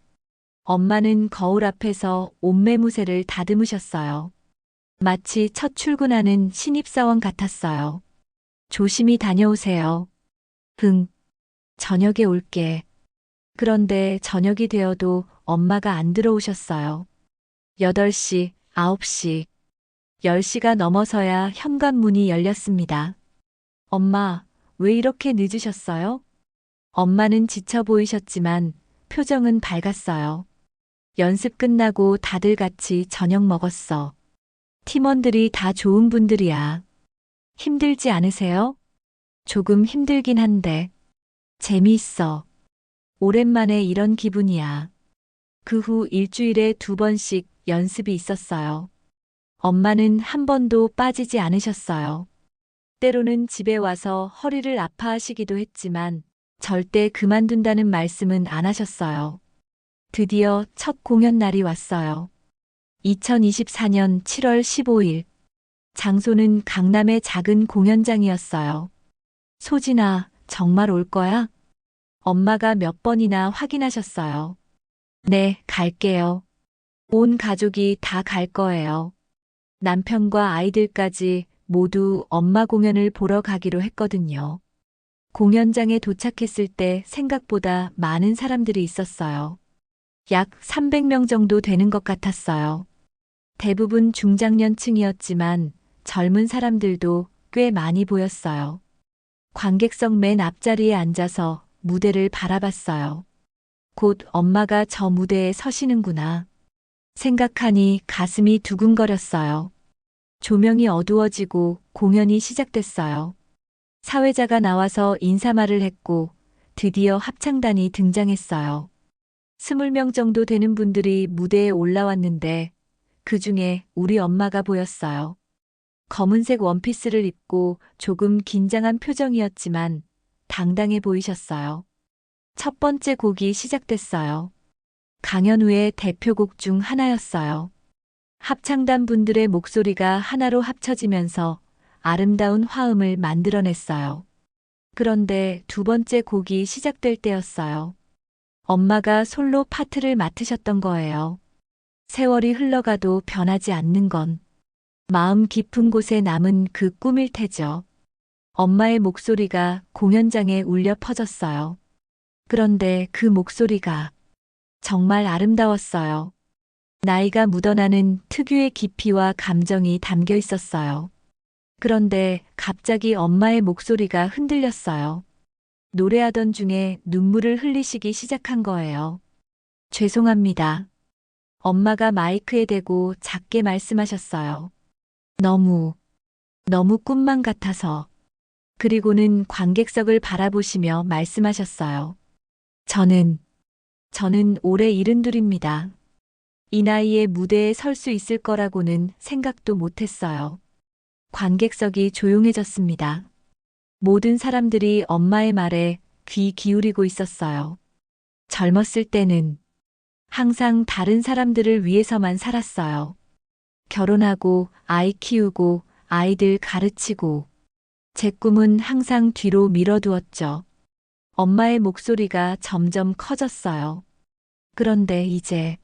엄마는 거울 앞에서 옷매무새를 다듬으셨어요. 마치 첫 출근하는 신입사원 같았어요. 조심히 다녀오세요. 응, 저녁에 올게. 그런데 저녁이 되어도 엄마가 안 들어오셨어요. 8시, 9시, 10시가 넘어서야 현관문이 열렸습니다. 엄마, 왜 이렇게 늦으셨어요? 엄마는 지쳐 보이셨지만 표정은 밝았어요. 연습 끝나고 다들 같이 저녁 먹었어. 팀원들이 다 좋은 분들이야. 힘들지 않으세요? 조금 힘들긴 한데. 재미있어. 오랜만에 이런 기분이야. 그 후 일주일에 2번씩 연습이 있었어요. 엄마는 한 번도 빠지지 않으셨어요. 때로는 집에 와서 허리를 아파하시기도 했지만 절대 그만둔다는 말씀은 안 하셨어요. 드디어 첫 공연 날이 왔어요. 2024년 7월 15일. 장소는 강남의 작은 공연장이었어요. 소진아, 정말 올 거야? 엄마가 몇 번이나 확인하셨어요. 네, 갈게요. 온 가족이 다 갈 거예요. 남편과 아이들까지 모두 엄마 공연을 보러 가기로 했거든요. 공연장에 도착했을 때 생각보다 많은 사람들이 있었어요. 약 300명 정도 되는 것 같았어요. 대부분 중장년층이었지만 젊은 사람들도 꽤 많이 보였어요. 관객석 맨 앞자리에 앉아서 무대를 바라봤어요. 곧 엄마가 저 무대에 서시는구나. 생각하니 가슴이 두근거렸어요. 조명이 어두워지고 공연이 시작됐어요. 사회자가 나와서 인사말을 했고 드디어 합창단이 등장했어요. 20명 정도 되는 분들이 무대에 올라왔는데 그 중에 우리 엄마가 보였어요. 검은색 원피스를 입고 조금 긴장한 표정이었지만 당당해 보이셨어요. 첫 번째 곡이 시작됐어요. 강현우의 대표곡 중 하나였어요. 합창단 분들의 목소리가 하나로 합쳐지면서 아름다운 화음을 만들어냈어요. 그런데 두 번째 곡이 시작될 때였어요. 엄마가 솔로 파트를 맡으셨던 거예요. 세월이 흘러가도 변하지 않는 건 마음 깊은 곳에 남은 그 꿈일 테죠. 엄마의 목소리가 공연장에 울려 퍼졌어요. 그런데 그 목소리가 정말 아름다웠어요. 나이가 묻어나는 특유의 깊이와 감정이 담겨 있었어요. 그런데 갑자기 엄마의 목소리가 흔들렸어요. 노래하던 중에 눈물을 흘리시기 시작한 거예요. 죄송합니다. 엄마가 마이크에 대고 작게 말씀하셨어요. 너무 꿈만 같아서. 그리고는 관객석을 바라보시며 말씀하셨어요. 저는 올해 72입니다. 이 나이에 무대에 설 수 있을 거라고는 생각도 못했어요. 관객석이 조용해졌습니다. 모든 사람들이 엄마의 말에 귀 기울이고 있었어요. 젊었을 때는 항상 다른 사람들을 위해서만 살았어요. 결혼하고 아이 키우고 아이들 가르치고 제 꿈은 항상 뒤로 미뤄두었죠. 엄마의 목소리가 점점 커졌어요. 그런데 이제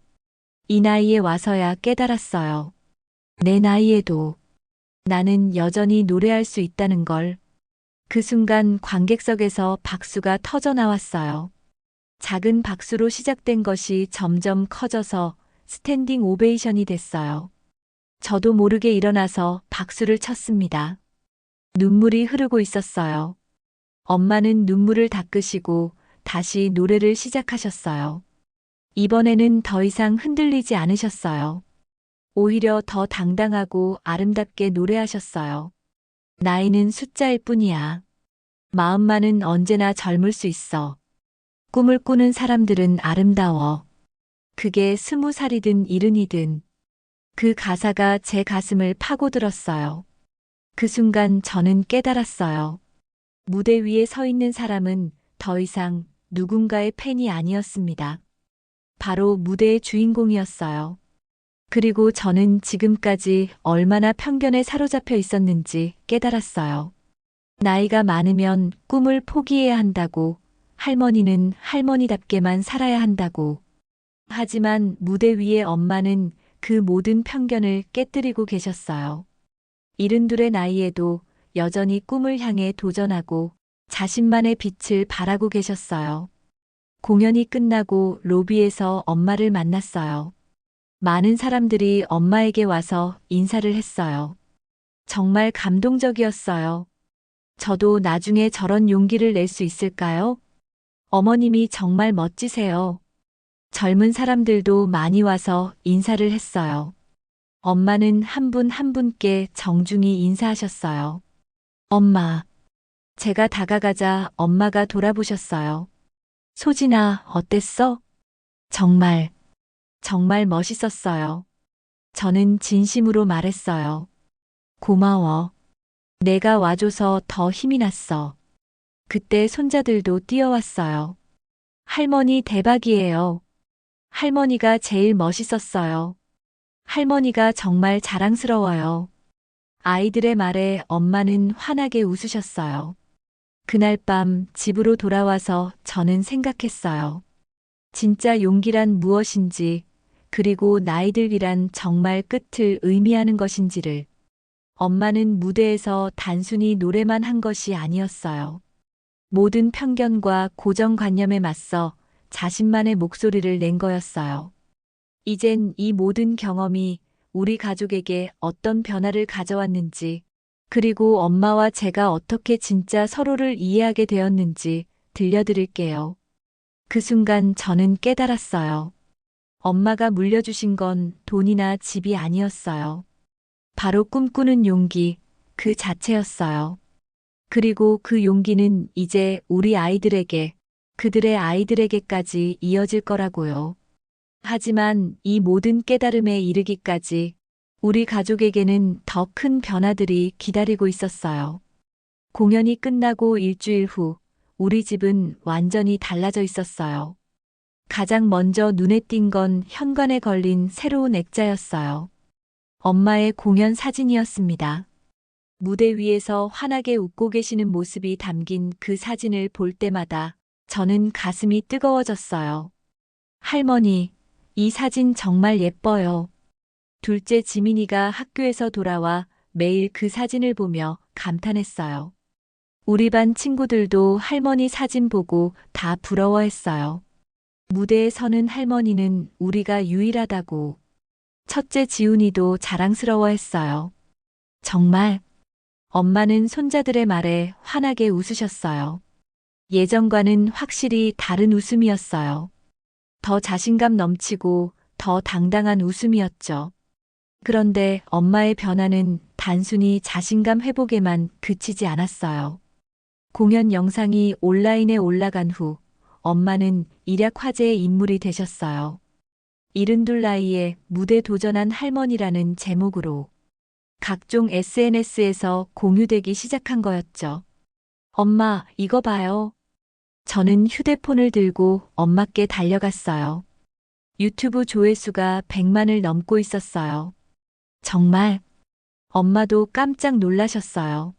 이 나이에 와서야 깨달았어요. 내 나이에도 나는 여전히 노래할 수 있다는 걸. 그 순간 관객석에서 박수가 터져 나왔어요. 작은 박수로 시작된 것이 점점 커져서 스탠딩 오베이션이 됐어요. 저도 모르게 일어나서 박수를 쳤습니다. 눈물이 흐르고 있었어요. 엄마는 눈물을 닦으시고 다시 노래를 시작하셨어요. 이번에는 더 이상 흔들리지 않으셨어요. 오히려 더 당당하고 아름답게 노래하셨어요. 나이는 숫자일 뿐이야. 마음만은 언제나 젊을 수 있어. 꿈을 꾸는 사람들은 아름다워. 그게 20살이든 70이든. 그 가사가 제 가슴을 파고들었어요. 그 순간 저는 깨달았어요. 무대 위에 서 있는 사람은 더 이상 누군가의 팬이 아니었습니다. 바로 무대의 주인공이었어요. 그리고 저는 지금까지 얼마나 편견에 사로잡혀 있었는지 깨달았어요. 나이가 많으면 꿈을 포기해야 한다고, 할머니는 할머니답게만 살아야 한다고. 하지만 무대 위에 엄마는 그 모든 편견을 깨뜨리고 계셨어요. 72의 나이에도 여전히 꿈을 향해 도전하고 자신만의 빛을 발하고 계셨어요. 공연이 끝나고 로비에서 엄마를 만났어요. 많은 사람들이 엄마에게 와서 인사를 했어요. 정말 감동적이었어요. 저도 나중에 저런 용기를 낼 수 있을까요? 어머님이 정말 멋지세요. 젊은 사람들도 많이 와서 인사를 했어요. 엄마는 한 분 한 분께 정중히 인사하셨어요. 엄마. 제가 다가가자 엄마가 돌아보셨어요. 소진아, 어땠어? 정말 멋있었어요. 저는 진심으로 말했어요. 고마워. 내가 와줘서 더 힘이 났어. 그때 손자들도 뛰어왔어요. 할머니 대박이에요. 할머니가 제일 멋있었어요. 할머니가 정말 자랑스러워요. 아이들의 말에 엄마는 환하게 웃으셨어요. 그날 밤 집으로 돌아와서 저는 생각했어요. 진짜 용기란 무엇인지, 그리고 나이들이란 정말 끝을 의미하는 것인지를. 엄마는 무대에서 단순히 노래만 한 것이 아니었어요. 모든 편견과 고정관념에 맞서 자신만의 목소리를 낸 거였어요. 이젠 이 모든 경험이 우리 가족에게 어떤 변화를 가져왔는지, 그리고 엄마와 제가 어떻게 진짜 서로를 이해하게 되었는지 들려드릴게요. 그 순간 저는 깨달았어요. 엄마가 물려주신 건 돈이나 집이 아니었어요. 바로 꿈꾸는 용기, 그 자체였어요. 그리고 그 용기는 이제 우리 아이들에게, 그들의 아이들에게까지 이어질 거라고요. 하지만 이 모든 깨달음에 이르기까지 우리 가족에게는 더 큰 변화들이 기다리고 있었어요. 공연이 끝나고 일주일 후 우리 집은 완전히 달라져 있었어요. 가장 먼저 눈에 띈 건 현관에 걸린 새로운 액자였어요. 엄마의 공연 사진이었습니다. 무대 위에서 환하게 웃고 계시는 모습이 담긴 그 사진을 볼 때마다 저는 가슴이 뜨거워졌어요. 할머니, 이 사진 정말 예뻐요. 둘째 지민이가 학교에서 돌아와 매일 그 사진을 보며 감탄했어요. 우리 반 친구들도 할머니 사진 보고 다 부러워했어요. 무대에 서는 할머니는 우리가 유일하다고. 첫째 지훈이도 자랑스러워했어요. 정말 엄마는 손자들의 말에 환하게 웃으셨어요. 예전과는 확실히 다른 웃음이었어요. 더 자신감 넘치고 더 당당한 웃음이었죠. 그런데 엄마의 변화는 단순히 자신감 회복에만 그치지 않았어요. 공연 영상이 온라인에 올라간 후 엄마는 일약 화제의 인물이 되셨어요. 72 나이에 무대 도전한 할머니라는 제목으로 각종 SNS에서 공유되기 시작한 거였죠. 엄마, 이거 봐요. 저는 휴대폰을 들고 엄마께 달려갔어요. 유튜브 조회수가 100만을 넘고 있었어요. 정말 엄마도 깜짝 놀라셨어요.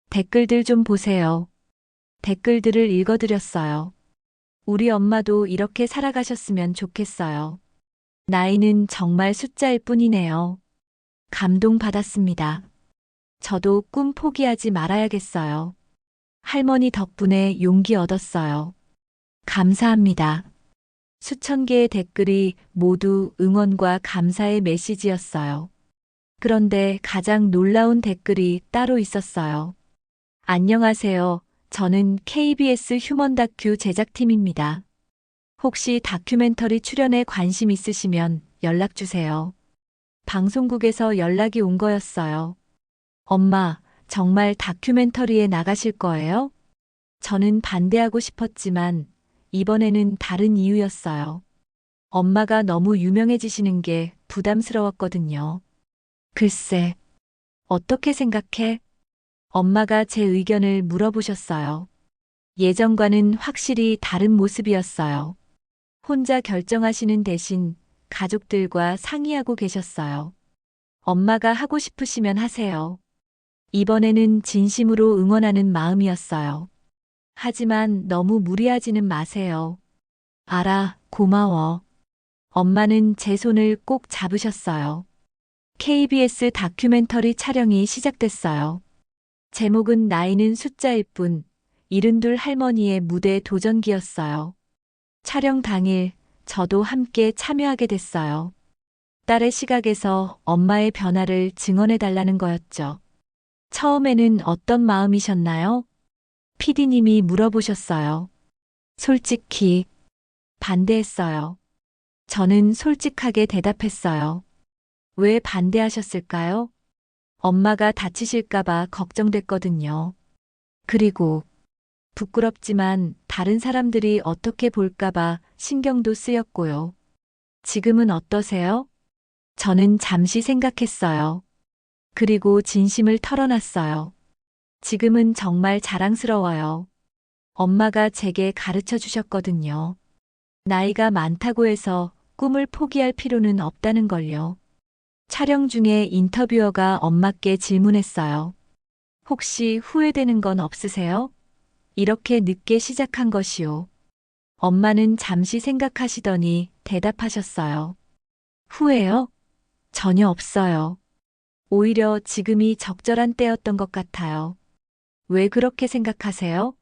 댓글들 좀 보세요. 댓글들을 읽어드렸어요. 우리 엄마도 이렇게 살아가셨으면 좋겠어요. 나이는 정말 숫자일 뿐이네요. 감동받았습니다. 저도 꿈 포기하지 말아야겠어요. 할머니 덕분에 용기 얻었어요. 감사합니다. 수천 개의 댓글이 모두 응원과 감사의 메시지였어요. 그런데 가장 놀라운 댓글이 따로 있었어요. 안녕하세요. 저는 KBS 휴먼 다큐 제작팀입니다. 혹시 다큐멘터리 출연에 관심 있으시면 연락 주세요. 방송국에서 연락이 온 거였어요. 엄마, 정말 다큐멘터리에 나가실 거예요? 저는 반대하고 싶었지만 이번에는 다른 이유였어요. 엄마가 너무 유명해지시는 게 부담스러웠거든요. 글쎄, 어떻게 생각해? 엄마가 제 의견을 물어보셨어요. 예전과는 확실히 다른 모습이었어요. 혼자 결정하시는 대신 가족들과 상의하고 계셨어요. 엄마가 하고 싶으시면 하세요. 이번에는 진심으로 응원하는 마음이었어요. 하지만 너무 무리하지는 마세요. 알아, 고마워. 엄마는 제 손을 꼭 잡으셨어요. KBS 다큐멘터리 촬영이 시작됐어요. 제목은 나이는 숫자일 뿐, 72 할머니의 무대 도전기였어요. 촬영 당일 저도 함께 참여하게 됐어요. 딸의 시각에서 엄마의 변화를 증언해달라는 거였죠. 처음에는 어떤 마음이셨나요? PD님이 물어보셨어요. 솔직히 반대했어요. 저는 솔직하게 대답했어요. 왜 반대하셨을까요? 엄마가 다치실까봐 걱정됐거든요. 그리고 부끄럽지만 다른 사람들이 어떻게 볼까봐 신경도 쓰였고요. 지금은 어떠세요? 저는 잠시 생각했어요. 그리고 진심을 털어놨어요. 지금은 정말 자랑스러워요. 엄마가 제게 가르쳐 주셨거든요. 나이가 많다고 해서 꿈을 포기할 필요는 없다는 걸요. 촬영 중에 인터뷰어가 엄마께 질문했어요. 혹시 후회되는 건 없으세요? 이렇게 늦게 시작한 것이요. 엄마는 잠시 생각하시더니 대답하셨어요. 후회요? 전혀 없어요. 오히려 지금이 적절한 때였던 것 같아요. 왜 그렇게 생각하세요?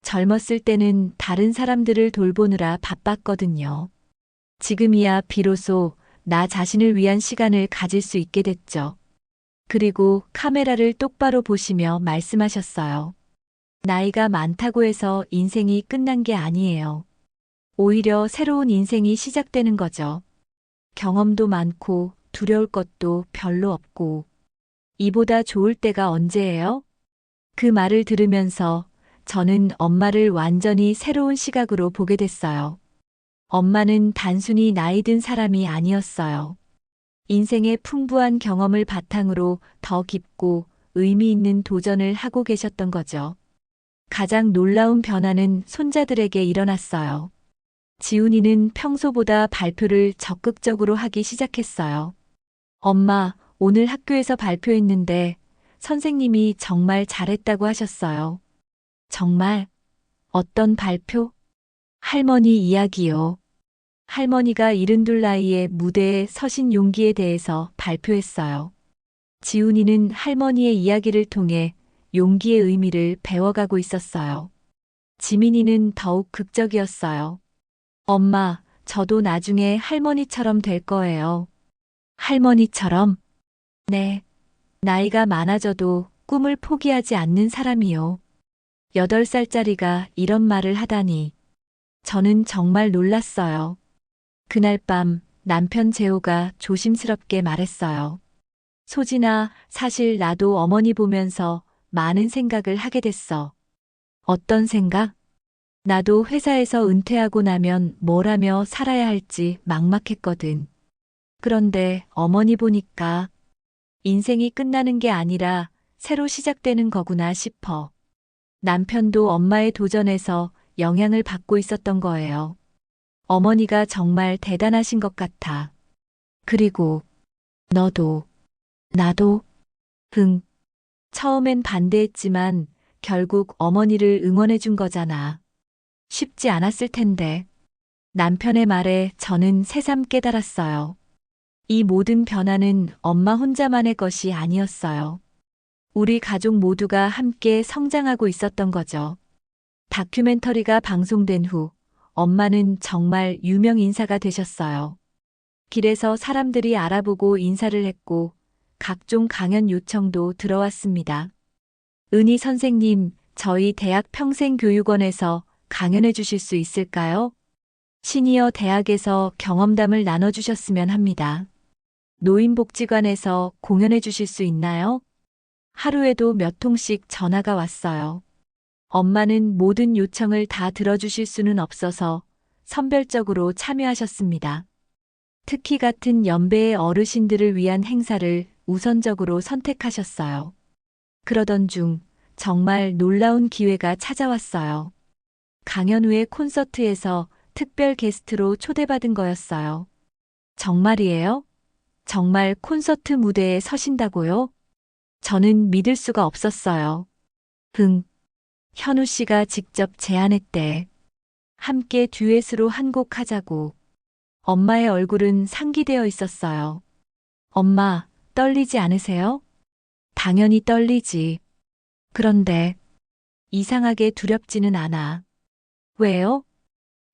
젊었을 때는 다른 사람들을 돌보느라 바빴거든요. 지금이야 비로소 나 자신을 위한 시간을 가질 수 있게 됐죠. 그리고 카메라를 똑바로 보시며 말씀하셨어요. 나이가 많다고 해서 인생이 끝난 게 아니에요. 오히려 새로운 인생이 시작되는 거죠. 경험도 많고 두려울 것도 별로 없고. 이보다 좋을 때가 언제예요? 그 말을 들으면서 저는 엄마를 완전히 새로운 시각으로 보게 됐어요. 엄마는 단순히 나이 든 사람이 아니었어요. 인생의 풍부한 경험을 바탕으로 더 깊고 의미 있는 도전을 하고 계셨던 거죠. 가장 놀라운 변화는 손자들에게 일어났어요. 지훈이는 평소보다 발표를 적극적으로 하기 시작했어요. 엄마, 오늘 학교에서 발표했는데 선생님이 정말 잘했다고 하셨어요. 정말? 어떤 발표? 할머니 이야기요. 할머니가 72 나이에 무대에 서신 용기에 대해서 발표했어요. 지훈이는 할머니의 이야기를 통해 용기의 의미를 배워가고 있었어요. 지민이는 더욱 극적이었어요. 엄마, 저도 나중에 할머니처럼 될 거예요. 할머니처럼? 네. 나이가 많아져도 꿈을 포기하지 않는 사람이요. 8살짜리가 이런 말을 하다니. 저는 정말 놀랐어요. 그날 밤 남편 재호가 조심스럽게 말했어요. 소진아, 사실 나도 어머니 보면서 많은 생각을 하게 됐어. 어떤 생각? 나도 회사에서 은퇴하고 나면 뭘 하며 살아야 할지 막막했거든. 그런데 어머니 보니까 인생이 끝나는 게 아니라 새로 시작되는 거구나 싶어. 남편도 엄마의 도전에서 영향을 받고 있었던 거예요. 어머니가 정말 대단하신 것 같아. 그리고 너도, 나도, 처음엔 반대했지만 결국 어머니를 응원해 준 거잖아. 쉽지 않았을 텐데. 남편의 말에 저는 새삼 깨달았어요. 이 모든 변화는 엄마 혼자만의 것이 아니었어요. 우리 가족 모두가 함께 성장하고 있었던 거죠. 다큐멘터리가 방송된 후 엄마는 정말 유명 인사가 되셨어요. 길에서 사람들이 알아보고 인사를 했고 각종 강연 요청도 들어왔습니다. 은희 선생님, 저희 대학 평생교육원에서 강연해 주실 수 있을까요? 시니어 대학에서 경험담을 나눠주셨으면 합니다. 노인복지관에서 공연해 주실 수 있나요? 하루에도 몇 통씩 전화가 왔어요. 엄마는 모든 요청을 다 들어주실 수는 없어서 선별적으로 참여하셨습니다. 특히 같은 연배의 어르신들을 위한 행사를 우선적으로 선택하셨어요. 그러던 중 정말 놀라운 기회가 찾아왔어요. 강연 후의 콘서트에서 특별 게스트로 초대받은 거였어요. 정말이에요? 정말 콘서트 무대에 서신다고요? 저는 믿을 수가 없었어요. 현우 씨가 직접 제안했대. 함께 듀엣으로 한 곡 하자고. 엄마의 얼굴은 상기되어 있었어요. 엄마, 떨리지 않으세요? 당연히 떨리지. 그런데 이상하게 두렵지는 않아. 왜요?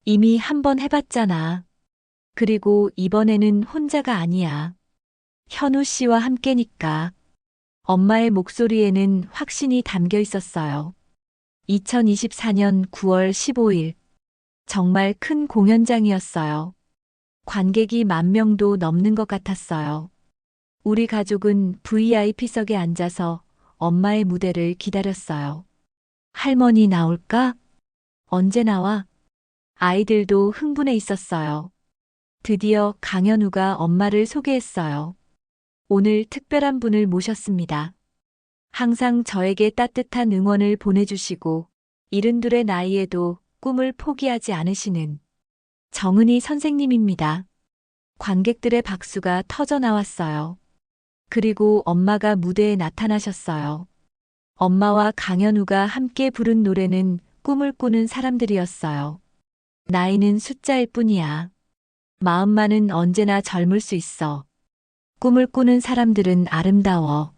이미 한 번 해봤잖아. 그리고 이번에는 혼자가 아니야. 현우 씨와 함께니까. 엄마의 목소리에는 확신이 담겨 있었어요. 2024년 9월 15일. 정말 큰 공연장이었어요. 관객이 10,000명도 넘는 것 같았어요. 우리 가족은 VIP석에 앉아서 엄마의 무대를 기다렸어요. 할머니 나올까? 언제 나와? 아이들도 흥분해 있었어요. 드디어 강현우가 엄마를 소개했어요. 오늘 특별한 분을 모셨습니다. 항상 저에게 따뜻한 응원을 보내주시고 72의 나이에도 꿈을 포기하지 않으시는 정은희 선생님입니다. 관객들의 박수가 터져 나왔어요. 그리고 엄마가 무대에 나타나셨어요. 엄마와 강현우가 함께 부른 노래는 꿈을 꾸는 사람들이었어요. 나이는 숫자일 뿐이야. 마음만은 언제나 젊을 수 있어. 꿈을 꾸는 사람들은 아름다워.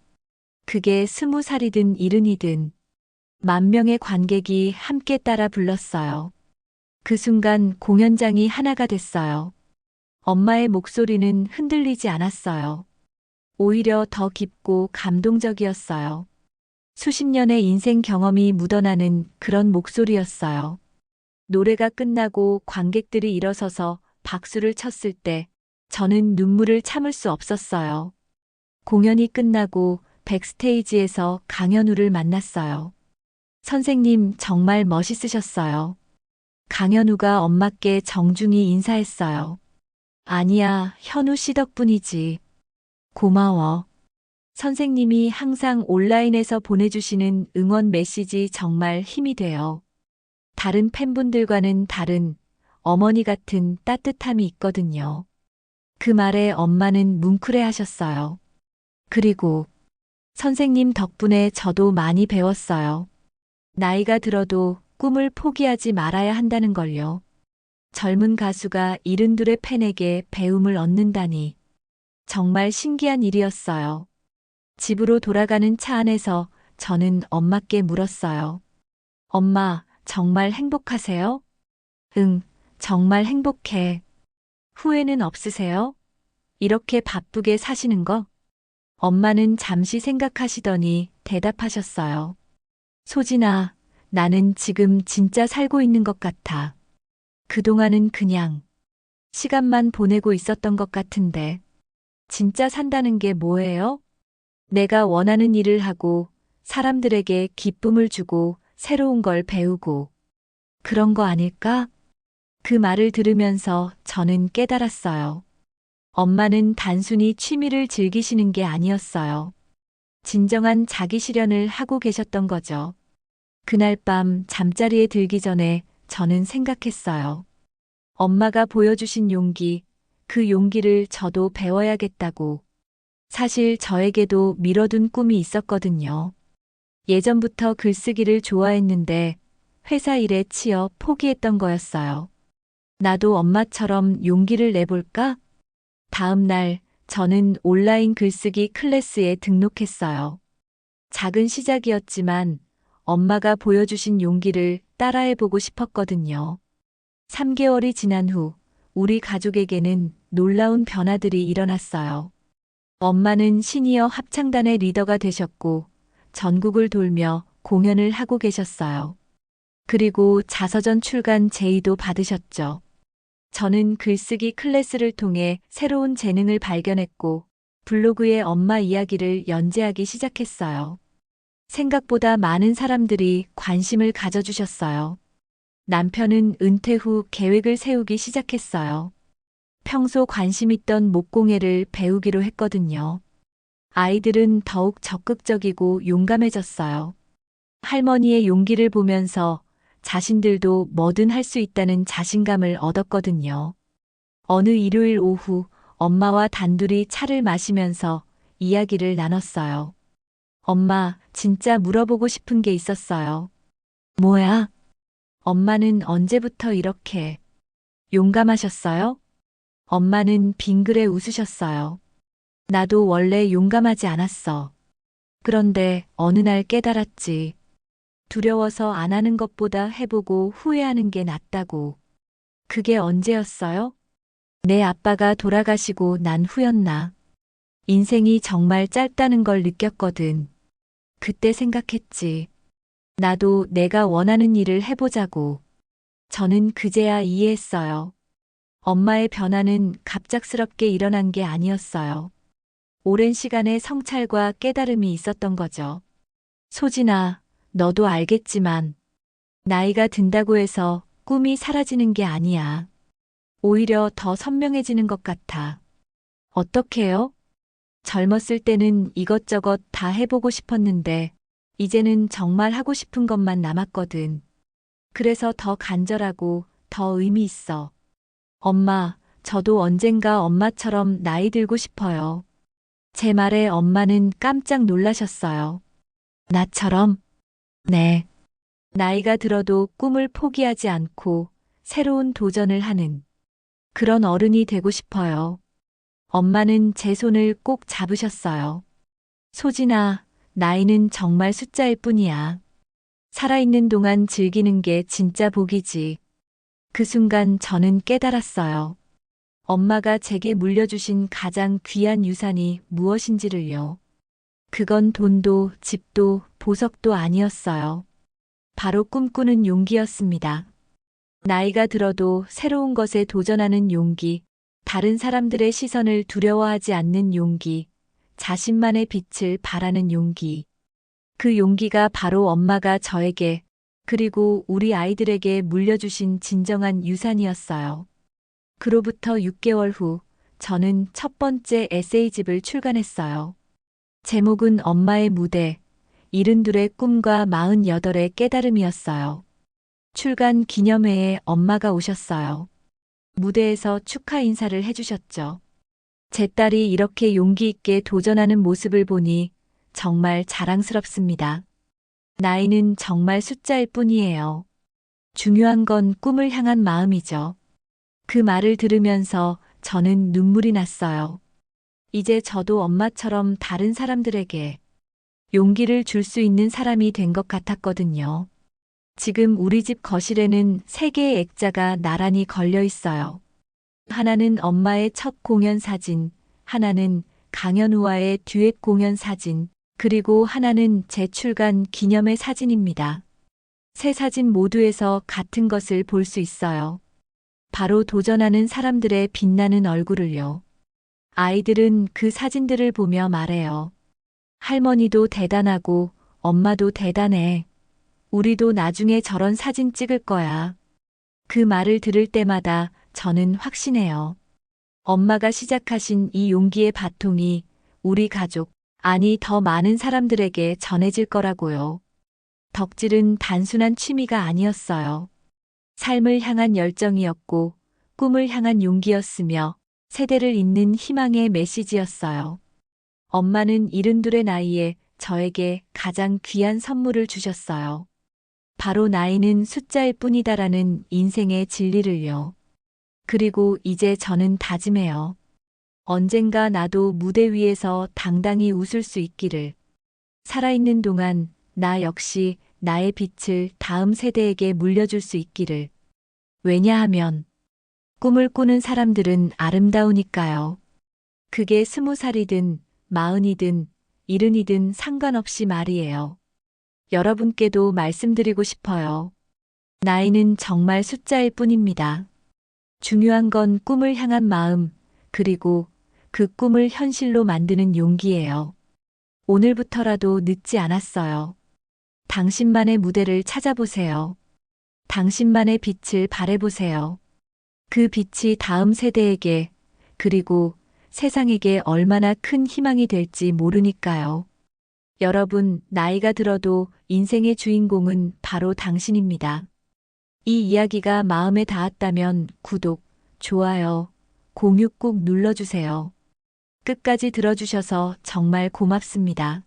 그게 20살이든 70이든 만 명의 관객이 함께 따라 불렀어요. 그 순간 공연장이 하나가 됐어요. 엄마의 목소리는 흔들리지 않았어요. 오히려 더 깊고 감동적이었어요. 수십 년의 인생 경험이 묻어나는 그런 목소리였어요. 노래가 끝나고 관객들이 일어서서 박수를 쳤을 때 저는 눈물을 참을 수 없었어요. 공연이 끝나고 백스테이지에서 강현우를 만났어요. 선생님 정말 멋있으셨어요. 강현우가 엄마께 정중히 인사했어요. 아니야, 현우 씨 덕분이지. 고마워. 선생님이 항상 온라인에서 보내주시는 응원 메시지 정말 힘이 돼요. 다른 팬분들과는 다른 어머니 같은 따뜻함이 있거든요. 그 말에 엄마는 뭉클해 하셨어요. 그리고 선생님 덕분에 저도 많이 배웠어요. 나이가 들어도 꿈을 포기하지 말아야 한다는 걸요. 젊은 가수가 72의 팬에게 배움을 얻는다니. 정말 신기한 일이었어요. 집으로 돌아가는 차 안에서 저는 엄마께 물었어요. 엄마, 정말 행복하세요? 응, 정말 행복해. 후회는 없으세요? 이렇게 바쁘게 사시는 거? 엄마는 잠시 생각하시더니 대답하셨어요. 소진아, 나는 지금 진짜 살고 있는 것 같아. 그동안은 그냥 시간만 보내고 있었던 것 같은데. 진짜 산다는 게 뭐예요? 내가 원하는 일을 하고 사람들에게 기쁨을 주고 새로운 걸 배우고 그런 거 아닐까? 그 말을 들으면서 저는 깨달았어요. 엄마는 단순히 취미를 즐기시는 게 아니었어요. 진정한 자기 실현을 하고 계셨던 거죠. 그날 밤 잠자리에 들기 전에 저는 생각했어요. 엄마가 보여주신 용기, 그 용기를 저도 배워야겠다고. 사실 저에게도 미뤄둔 꿈이 있었거든요. 예전부터 글쓰기를 좋아했는데 회사 일에 치여 포기했던 거였어요. 나도 엄마처럼 용기를 내볼까? 다음 날 저는 온라인 글쓰기 클래스에 등록했어요. 작은 시작이었지만 엄마가 보여주신 용기를 따라해보고 싶었거든요. 3개월이 지난 후 우리 가족에게는 놀라운 변화들이 일어났어요. 엄마는 시니어 합창단의 리더가 되셨고 전국을 돌며 공연을 하고 계셨어요. 그리고 자서전 출간 제의도 받으셨죠. 저는 글쓰기 클래스를 통해 새로운 재능을 발견했고 블로그에 엄마 이야기를 연재하기 시작했어요. 생각보다 많은 사람들이 관심을 가져주셨어요. 남편은 은퇴 후 계획을 세우기 시작했어요. 평소 관심 있던 목공예를 배우기로 했거든요. 아이들은 더욱 적극적이고 용감해졌어요. 할머니의 용기를 보면서 자신들도 뭐든 할 수 있다는 자신감을 얻었거든요. 어느 일요일 오후 엄마와 단둘이 차를 마시면서 이야기를 나눴어요. 엄마, 진짜 물어보고 싶은 게 있었어요. 뭐야? 엄마는 언제부터 이렇게 용감하셨어요? 엄마는 빙그레 웃으셨어요. 나도 원래 용감하지 않았어. 그런데 어느 날 깨달았지. 두려워서 안 하는 것보다 해보고 후회하는 게 낫다고. 그게 언제였어요? 내 아빠가 돌아가시고 난 후였나. 인생이 정말 짧다는 걸 느꼈거든. 그때 생각했지. 나도 내가 원하는 일을 해보자고. 저는 그제야 이해했어요. 엄마의 변화는 갑작스럽게 일어난 게 아니었어요. 오랜 시간의 성찰과 깨달음이 있었던 거죠. 소진아, 너도 알겠지만 나이가 든다고 해서 꿈이 사라지는 게 아니야. 오히려 더 선명해지는 것 같아. 어떻게요? 젊었을 때는 이것저것 다 해보고 싶었는데 이제는 정말 하고 싶은 것만 남았거든. 그래서 더 간절하고 더 의미 있어. 엄마, 저도 언젠가 엄마처럼 나이 들고 싶어요. 제 말에 엄마는 깜짝 놀라셨어요. 나처럼? 네. 나이가 들어도 꿈을 포기하지 않고 새로운 도전을 하는 그런 어른이 되고 싶어요. 엄마는 제 손을 꼭 잡으셨어요. 소진아, 나이는 정말 숫자일 뿐이야. 살아있는 동안 즐기는 게 진짜 복이지. 그 순간 저는 깨달았어요. 엄마가 제게 물려주신 가장 귀한 유산이 무엇인지를요. 그건 돈도 집도 보석도 아니었어요. 바로 꿈꾸는 용기였습니다. 나이가 들어도 새로운 것에 도전하는 용기, 다른 사람들의 시선을 두려워하지 않는 용기, 자신만의 빛을 바라는 용기. 그 용기가 바로 엄마가 저에게 그리고 우리 아이들에게 물려주신 진정한 유산이었어요. 그로부터 6개월 후 저는 첫 번째 에세이집을 출간했어요. 제목은 엄마의 무대, 72의 꿈과 48의 깨달음이었어요. 출간 기념회에 엄마가 오셨어요. 무대에서 축하 인사를 해주셨죠. 제 딸이 이렇게 용기 있게 도전하는 모습을 보니 정말 자랑스럽습니다. 나이는 정말 숫자일 뿐이에요. 중요한 건 꿈을 향한 마음이죠. 그 말을 들으면서 저는 눈물이 났어요. 이제 저도 엄마처럼 다른 사람들에게 용기를 줄 수 있는 사람이 된 것 같았거든요. 지금 우리 집 거실에는 3개의 액자가 나란히 걸려 있어요. 하나는 엄마의 첫 공연 사진, 하나는 강현우와의 듀엣 공연 사진, 그리고 하나는 제 출간 기념회 사진입니다. 세 사진 모두에서 같은 것을 볼 수 있어요. 바로 도전하는 사람들의 빛나는 얼굴을요. 아이들은 그 사진들을 보며 말해요. 할머니도 대단하고 엄마도 대단해. 우리도 나중에 저런 사진 찍을 거야. 그 말을 들을 때마다 저는 확신해요. 엄마가 시작하신 이 용기의 바통이 우리 가족, 아니 더 많은 사람들에게 전해질 거라고요. 덕질은 단순한 취미가 아니었어요. 삶을 향한 열정이었고 꿈을 향한 용기였으며 세대를 잇는 희망의 메시지였어요. 엄마는 72의 나이에 저에게 가장 귀한 선물을 주셨어요. 바로 나이는 숫자일 뿐이다라는 인생의 진리를요. 그리고 이제 저는 다짐해요. 언젠가 나도 무대 위에서 당당히 웃을 수 있기를. 살아있는 동안 나 역시 나의 빛을 다음 세대에게 물려줄 수 있기를. 왜냐하면 꿈을 꾸는 사람들은 아름다우니까요. 그게 20살이든 40이든 70이든 상관없이 말이에요. 여러분께도 말씀드리고 싶어요. 나이는 정말 숫자일 뿐입니다. 중요한 건 꿈을 향한 마음, 그리고 그 꿈을 현실로 만드는 용기예요. 오늘부터라도 늦지 않았어요. 당신만의 무대를 찾아보세요. 당신만의 빛을 발해보세요. 그 빛이 다음 세대에게, 그리고 세상에게 얼마나 큰 희망이 될지 모르니까요. 여러분, 나이가 들어도 인생의 주인공은 바로 당신입니다. 이 이야기가 마음에 닿았다면 구독, 좋아요, 공유 꼭 눌러주세요. 끝까지 들어주셔서 정말 고맙습니다.